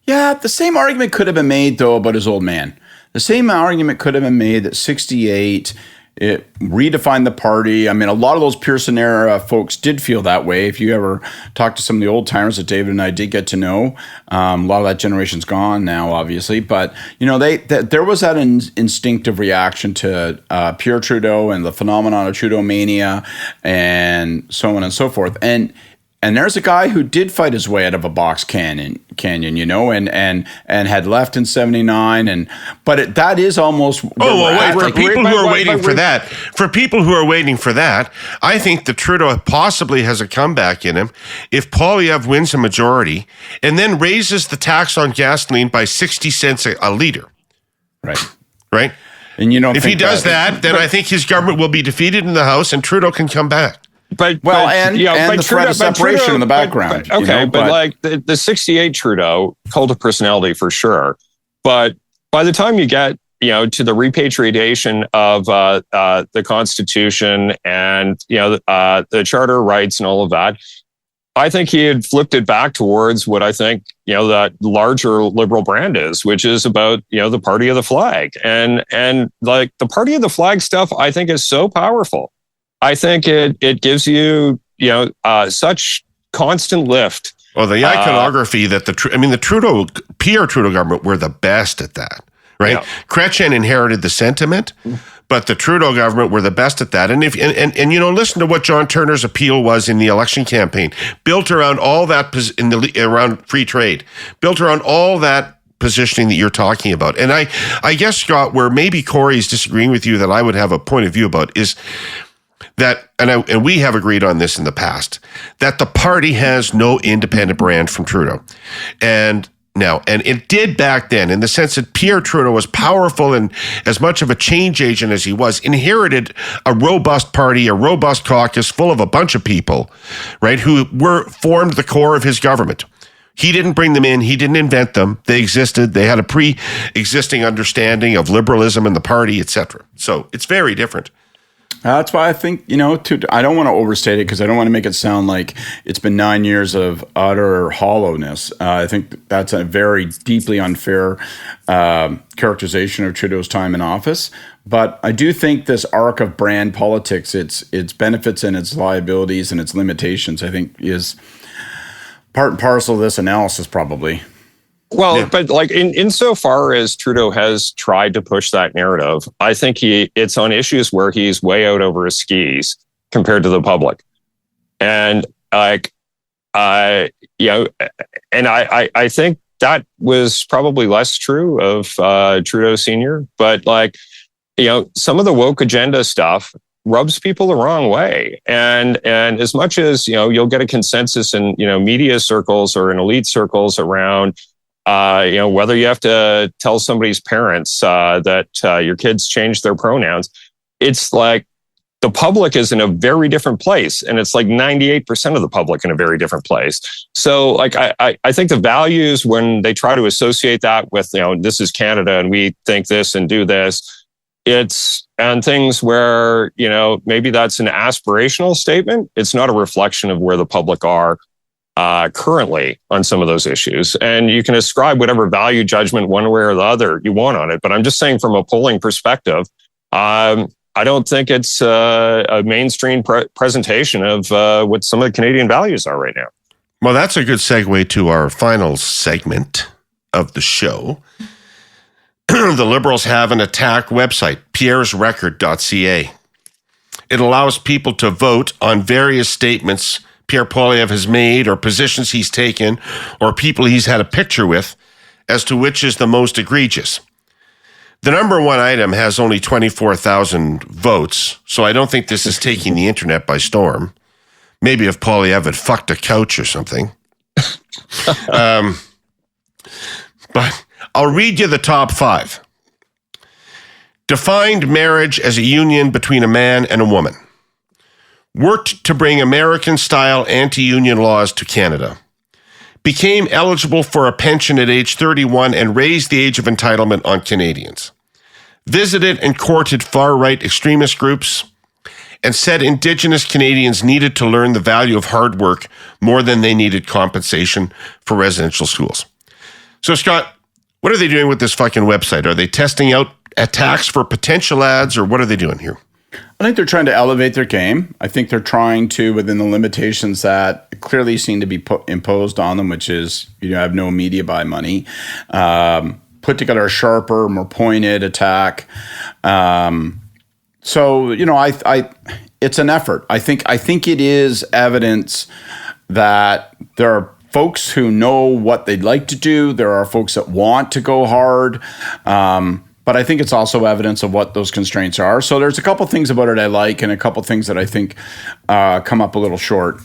Yeah, the same argument could have been made, though, about his old man. The same argument could have been made that 68, it redefined the party. I mean, a lot of those Pearson era folks did feel that way. If you ever talk to some of the old timers that David and I did get to know, a lot of that generation's gone now, obviously. But, there was that instinctive reaction to Pierre Trudeau and the phenomenon of Trudeau mania and so on and so forth. And there's a guy who did fight his way out of a box canyon, and had left in 79, but that is almost. For people who are waiting for that, I think that Trudeau possibly has a comeback in him if Poilievre wins a majority and then raises the tax on gasoline by 60 cents a liter. Right. And if he does that, then I think his government will be defeated in the House and Trudeau can come back. And the threat of separation in the background. But like the 68 Trudeau, cult of personality for sure. But by the time you get, to the repatriation of the Constitution and, the Charter of Rights and all of that, I think he had flipped it back towards what I think, that larger Liberal brand is, which is about, the party of the flag. And like the party of the flag stuff, I think is so powerful. I think it gives you, such constant lift. Well, the iconography that the Pierre Trudeau government were the best at that, right? Yeah. Chrétien inherited the sentiment, but the Trudeau government were the best at that. And listen to what John Turner's appeal was in the election campaign, built around all that around free trade, built around all that positioning that you're talking about. And I guess, Scott, where maybe Kory's disagreeing with you that I would have a point of view about is that, and we have agreed on this in the past, that the party has no independent brand from Trudeau. And it did back then, in the sense that Pierre Trudeau was powerful and as much of a change agent as he was, inherited a robust party, a robust caucus full of a bunch of people, right, who formed the core of his government. He didn't bring them in. He didn't invent them. They existed. They had a pre-existing understanding of liberalism and the party, etc. So it's very different. That's why I think, I don't want to overstate it because I don't want to make it sound like it's been 9 years of utter hollowness. I think that's a very deeply unfair characterization of Trudeau's time in office. But I do think this arc of brand politics, its benefits and its liabilities and its limitations, I think is part and parcel of this analysis, probably. Well, but like insofar as Trudeau has tried to push that narrative, I think it's on issues where he's way out over his skis compared to the public. And like, I think that was probably less true of Trudeau Sr. But like, some of the woke agenda stuff rubs people the wrong way. And as much as, you'll get a consensus in, media circles or in elite circles around, whether you have to tell somebody's parents that your kids change their pronouns, it's like the public is in a very different place. And it's like 98% of the public in a very different place. So like, I think the values, when they try to associate that with, this is Canada and we think this and do this, it's on things where, maybe that's an aspirational statement. It's not a reflection of where the public are currently on some of those issues. And you can ascribe whatever value judgment one way or the other you want on it. But I'm just saying from a polling perspective, I don't think it's a mainstream presentation of what some of the Canadian values are right now. Well, that's a good segue to our final segment of the show. The Liberals have an attack website, pierresrecord.ca. It allows people to vote on various statements Pierre Poilievre has made or positions he's taken or people he's had a picture with as to which is the most egregious. The number one item has only 24,000 votes, so I don't think this is taking the internet by storm. Maybe if Poilievre had fucked a couch or something. But I'll read you the top 5. Defined marriage as a union between a man and a woman. Worked to bring American-style anti-union laws to Canada. Became eligible for a pension at age 31 and raised the age of entitlement on Canadians. Visited and courted far-right extremist groups and said Indigenous Canadians needed to learn the value of hard work more than they needed compensation for residential schools. So, Scott, what are they doing with this fucking website? Are they testing out attacks for potential ads, or what are they doing here? I think they're trying to elevate their game. I think they're trying to, within the limitations that clearly seem to be imposed on them, which is have no media buy money, put together a sharper, more pointed attack. So it's an effort. I think it is evidence that there are folks who know what they'd like to do. There are folks that want to go hard. But I think it's also evidence of what those constraints are. So there's a couple things about it I like and a couple things that I think come up a little short.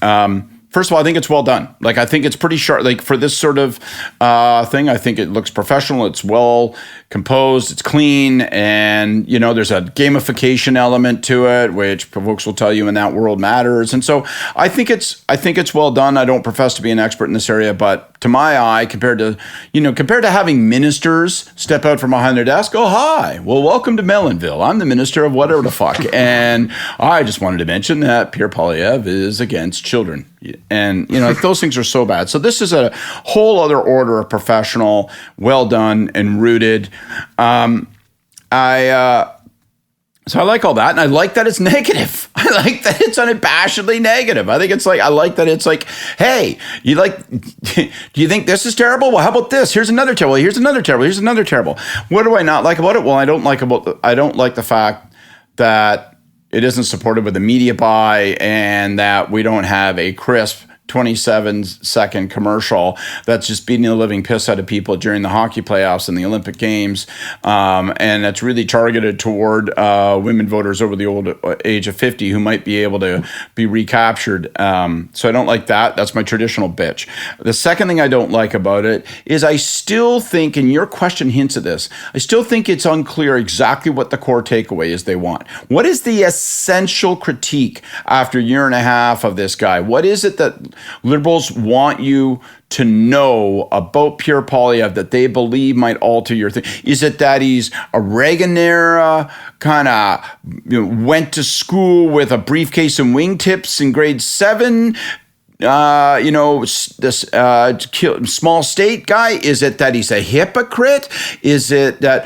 First of all, I think it's well done. Like, I think it's pretty sharp. Like, for this sort of thing, I think it looks professional. It's well composed. It's clean. And, there's a gamification element to it, which folks will tell you in that world matters. And so I think it's well done. I don't profess to be an expert in this area, but to my eye, compared to having ministers step out from behind their desk, oh, hi, well, welcome to Melonville. I'm the minister of whatever the fuck. And I just wanted to mention that Pierre Poilievre is against children. And, those things are so bad. So this is a whole other order of professional, well done and rooted. So I like all that, and I like that it's negative. I like that it's unabashedly negative. I like that it's like, hey, do you think this is terrible? Well, how about this? Here's another terrible. Here's another terrible. Here's another terrible. What do I not like about it? Well, I don't like the fact that it isn't supported with a media buy and that we don't have a crisp 27-second commercial that's just beating the living piss out of people during the hockey playoffs and the Olympic Games. And that's really targeted toward women voters over the old age of 50 who might be able to be recaptured. So I don't like that. That's my traditional bitch. The second thing I don't like about it is I still think, and your question hints at this, I still think it's unclear exactly what the core takeaway is they want. What is the essential critique after a year and a half of this guy? What is it that Liberals want you to know about Pierre Poilievre that they believe might alter your thing? Is it that he's a Reagan-era kind of went to school with a briefcase and wingtips in grade 7? this small state guy? Is it that he's a hypocrite? Is it that,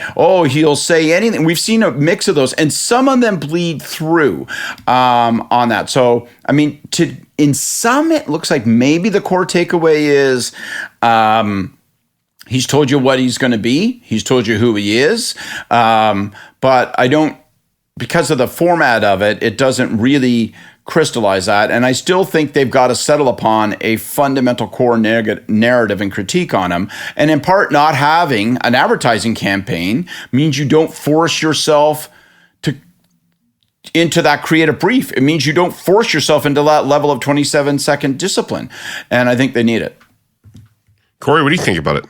he'll say anything? We've seen a mix of those, and some of them bleed through on that. So, I mean, in some, it looks like maybe the core takeaway is he's told you what he's going to be. He's told you who he is. But I don't, because of the format of it, it doesn't really crystallize that. And I still think they've got to settle upon a fundamental core narrative and critique on him. And in part, not having an advertising campaign means you don't force yourself into that creative brief. It means you don't force yourself into that level of 27-second discipline. And I think they need it. Kory, what do you think about it?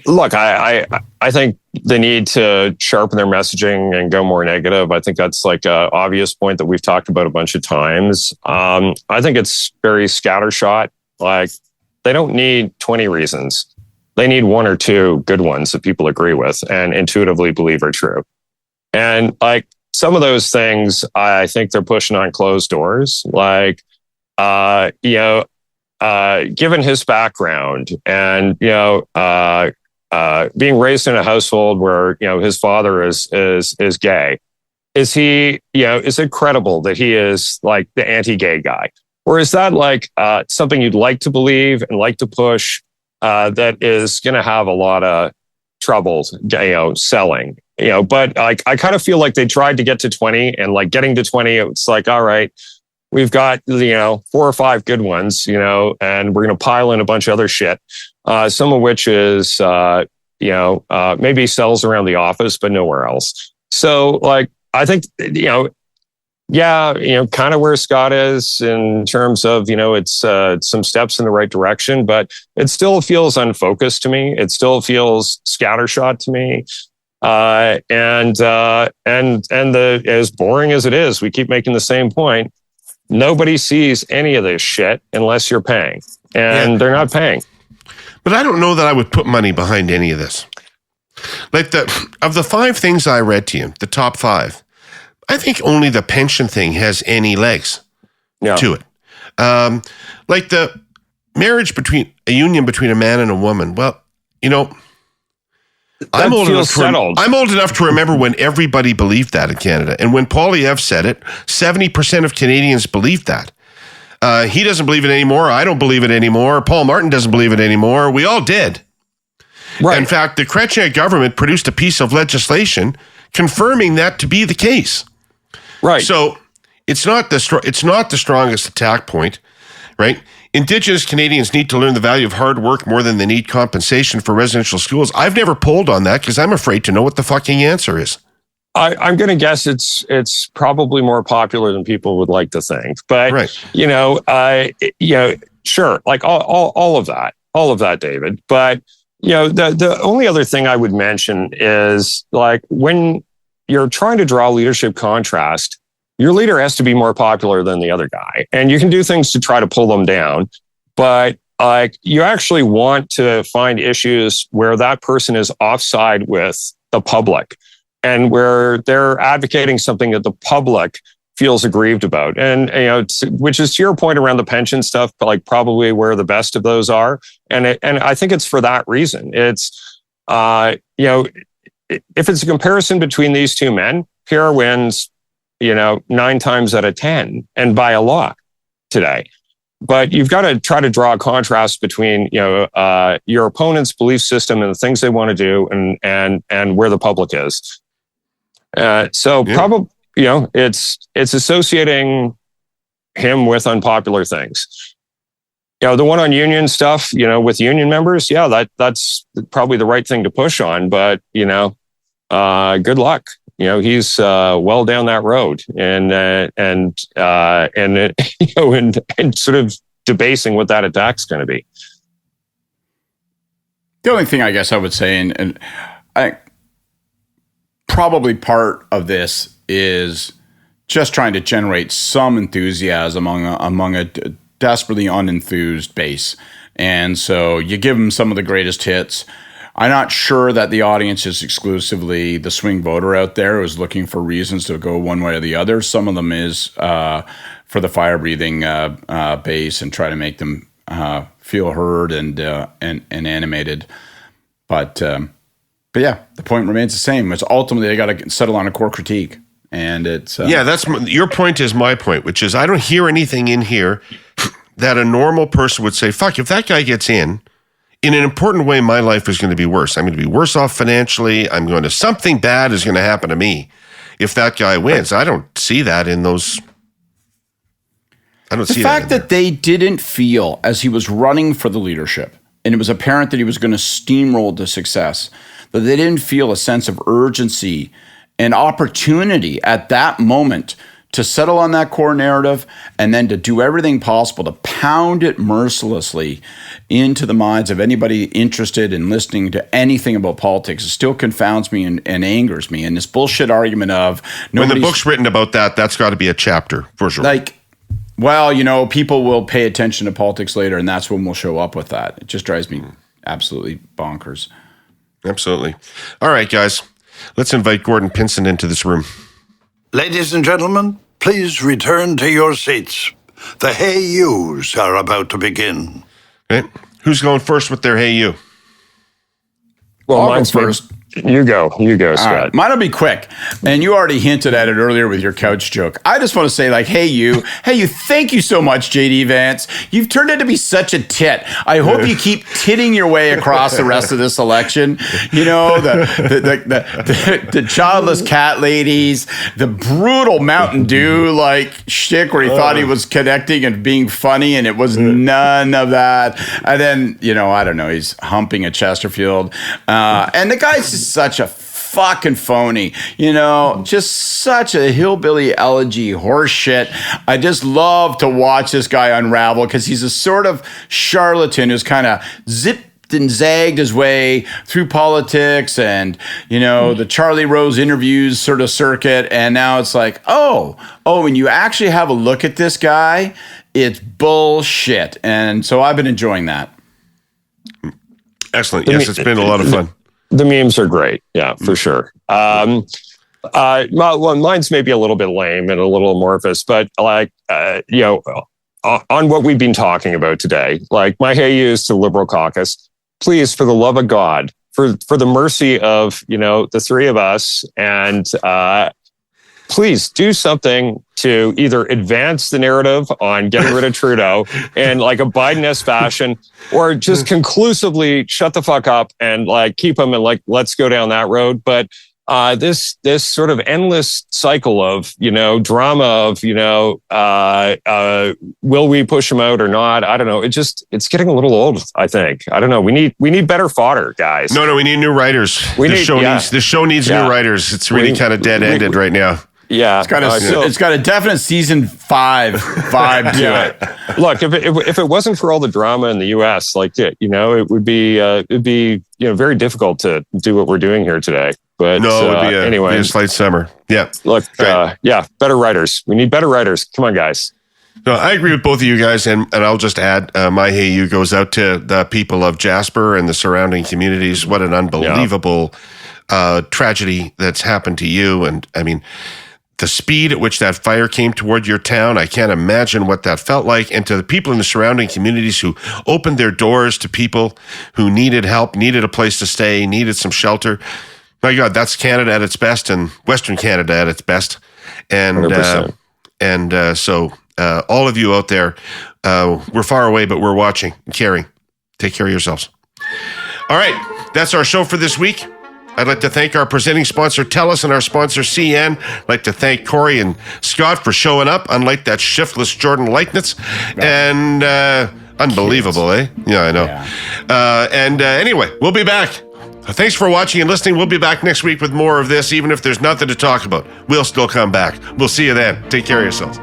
Look, I think they need to sharpen their messaging and go more negative. I think that's like an obvious point that we've talked about a bunch of times. I think it's very scattershot. Like, they don't need 20 reasons. They need one or two good ones that people agree with and intuitively believe are true. And like, some of those things, I think they're pushing on closed doors. Like, given his background and, being raised in a household where, his father is gay, is it credible that he is like the anti-gay guy? Or is that like something you'd like to believe and like to push that is going to have a lot of trouble, selling? But I kind of feel like they tried to get to 20, and like getting to 20, it's like, all right, we've got, 4 or 5 good ones, and we're going to pile in a bunch of other shit. Some of which is, maybe sells around the office, but nowhere else. So like, I think, kind of where Scott is in terms of, it's some steps in the right direction, but it still feels unfocused to me. It still feels scattershot to me. And as boring as it is, we keep making the same point. Nobody sees any of this shit unless you're paying, and they're not paying. But I don't know that I would put money behind any of this. Like, of the 5 things I read to you, the top 5, I think only the pension thing has any legs to it. Like the marriage a union between a man and a woman. Well, I'm old enough to remember when everybody believed that in Canada. And when Poilievre said it, 70% of Canadians believed that. He doesn't believe it anymore. I don't believe it anymore. Paul Martin doesn't believe it anymore. We all did. Right. In fact, the Chrétien government produced a piece of legislation confirming that to be the case. Right. So it's not the strongest attack point, right? Indigenous Canadians need to learn the value of hard work more than they need compensation for residential schools. I've never polled on that because I'm afraid to know what the fucking answer is. I'm going to guess it's probably more popular than people would like to think, but right. Sure, like all of that, David. But the only other thing I would mention is, like, when you're trying to draw leadership contrast, your leader has to be more popular than the other guy, and you can do things to try to pull them down, but like, you actually want to find issues where that person is offside with the public, and where they're advocating something that the public feels aggrieved about. And, which is to your point around the pension stuff, but like probably where the best of those are. And I think it's for that reason. It's, if it's a comparison between these two men, Pierre wins, 9 times out of 10, and by a lot today. But you've got to try to draw a contrast between, your opponent's belief system and the things they want to do and where the public is. Probably, it's associating him with unpopular things. The one on union stuff, with union members, that's probably the right thing to push on. But good luck. He's well down that road, and sort of debasing what that attack's going to be. The only thing I guess I would say, and I. Probably part of this is just trying to generate some enthusiasm among a desperately unenthused base. And so you give them some of the greatest hits. I'm not sure that the audience is exclusively the swing voter out there who's looking for reasons to go one way or the other. Some of them is for for the fire-breathing base and try to make them feel heard and animated. But yeah, the point remains the same. It's ultimately they got to settle on a core critique, and it's that's your point is my point, which is I don't hear anything in here that a normal person would say, fuck, if that guy gets in an important way, my life is going to be worse. I'm going to be worse off financially. Something bad is going to happen to me if that guy wins. I don't see that in those. I don't see the fact that they didn't feel as he was running for the leadership, and it was apparent that he was going to steamroll to success, that they didn't feel a sense of urgency and opportunity at that moment to settle on that core narrative and then to do everything possible to pound it mercilessly into the minds of anybody interested in listening to anything about politics. It still confounds me and angers me. And this bullshit argument of when the book's written about that, that's got to be a chapter for sure. Like, well, people will pay attention to politics later, and that's when we'll show up with that. It just drives me absolutely bonkers. Absolutely. All right, guys, let's invite Gordon Pinson into this room. Ladies and gentlemen, please return to your seats. The Hey Yous are about to begin. Okay. Who's going first with their Hey You? Well, mine's first. You go, Scott. Right. Mine'll be quick. And you already hinted at it earlier with your couch joke. I just want to say, hey you, thank you so much, JD Vance. You've turned out to be such a tit. I hope you keep titting your way across the rest of this election. The childless cat ladies, the brutal Mountain Dew shtick where he thought he was connecting and being funny, and it was none of that. And then, I don't know, he's humping a Chesterfield. And the guy's just such a fucking phony, just such a hillbilly elegy horse shit. I just love to watch this guy unravel because he's a sort of charlatan who's kind of zipped and zagged his way through politics and, the Charlie Rose interviews sort of circuit. And now it's when you actually have a look at this guy, it's bullshit. And so I've been enjoying that. Excellent. Yes, it's been a lot of fun. The memes are great. Yeah, for sure. Mine's maybe a little bit lame and a little amorphous, but on what we've been talking about today, my hey you is to Liberal caucus, please, for the love of God, for the mercy of, the three of us, and please do something to either advance the narrative on getting rid of Trudeau in a Biden-esque fashion, or just conclusively shut the fuck up and keep him and let's go down that road. But this sort of endless cycle of drama of will we push him out or not? I don't know. It's getting a little old. I think. I don't know. We need better fodder, guys. No, we need new writers. This show needs new writers. It's really kind of dead ended right now. Yeah, it's got a definite season 5 vibe to it. Look, if it wasn't for all the drama in the U.S., it would be very difficult to do what we're doing here today. But no, it would be a slight summer. Yeah. Look, better writers. We need better writers. Come on, guys. No, I agree with both of you guys, and I'll just add, my hey you goes out to the people of Jasper and the surrounding communities. What an unbelievable tragedy that's happened to you, and I mean, the speed at which that fire came toward your town, I can't imagine what that felt like. And to the people in the surrounding communities who opened their doors to people who needed help, needed a place to stay, needed some shelter. My God, that's Canada at its best and Western Canada at its best. And so all of you out there, we're far away, but we're watching and caring. Take care of yourselves. All right, that's our show for this week. I'd like to thank our presenting sponsor, TELUS, and our sponsor, CN. I'd like to thank Kory and Scott for showing up, unlike that shiftless Jordan Leichnitz. And unbelievable, eh? Yeah, I know. Yeah. Anyway, we'll be back. Thanks for watching and listening. We'll be back next week with more of this, even if there's nothing to talk about. We'll still come back. We'll see you then. Take care of yourselves.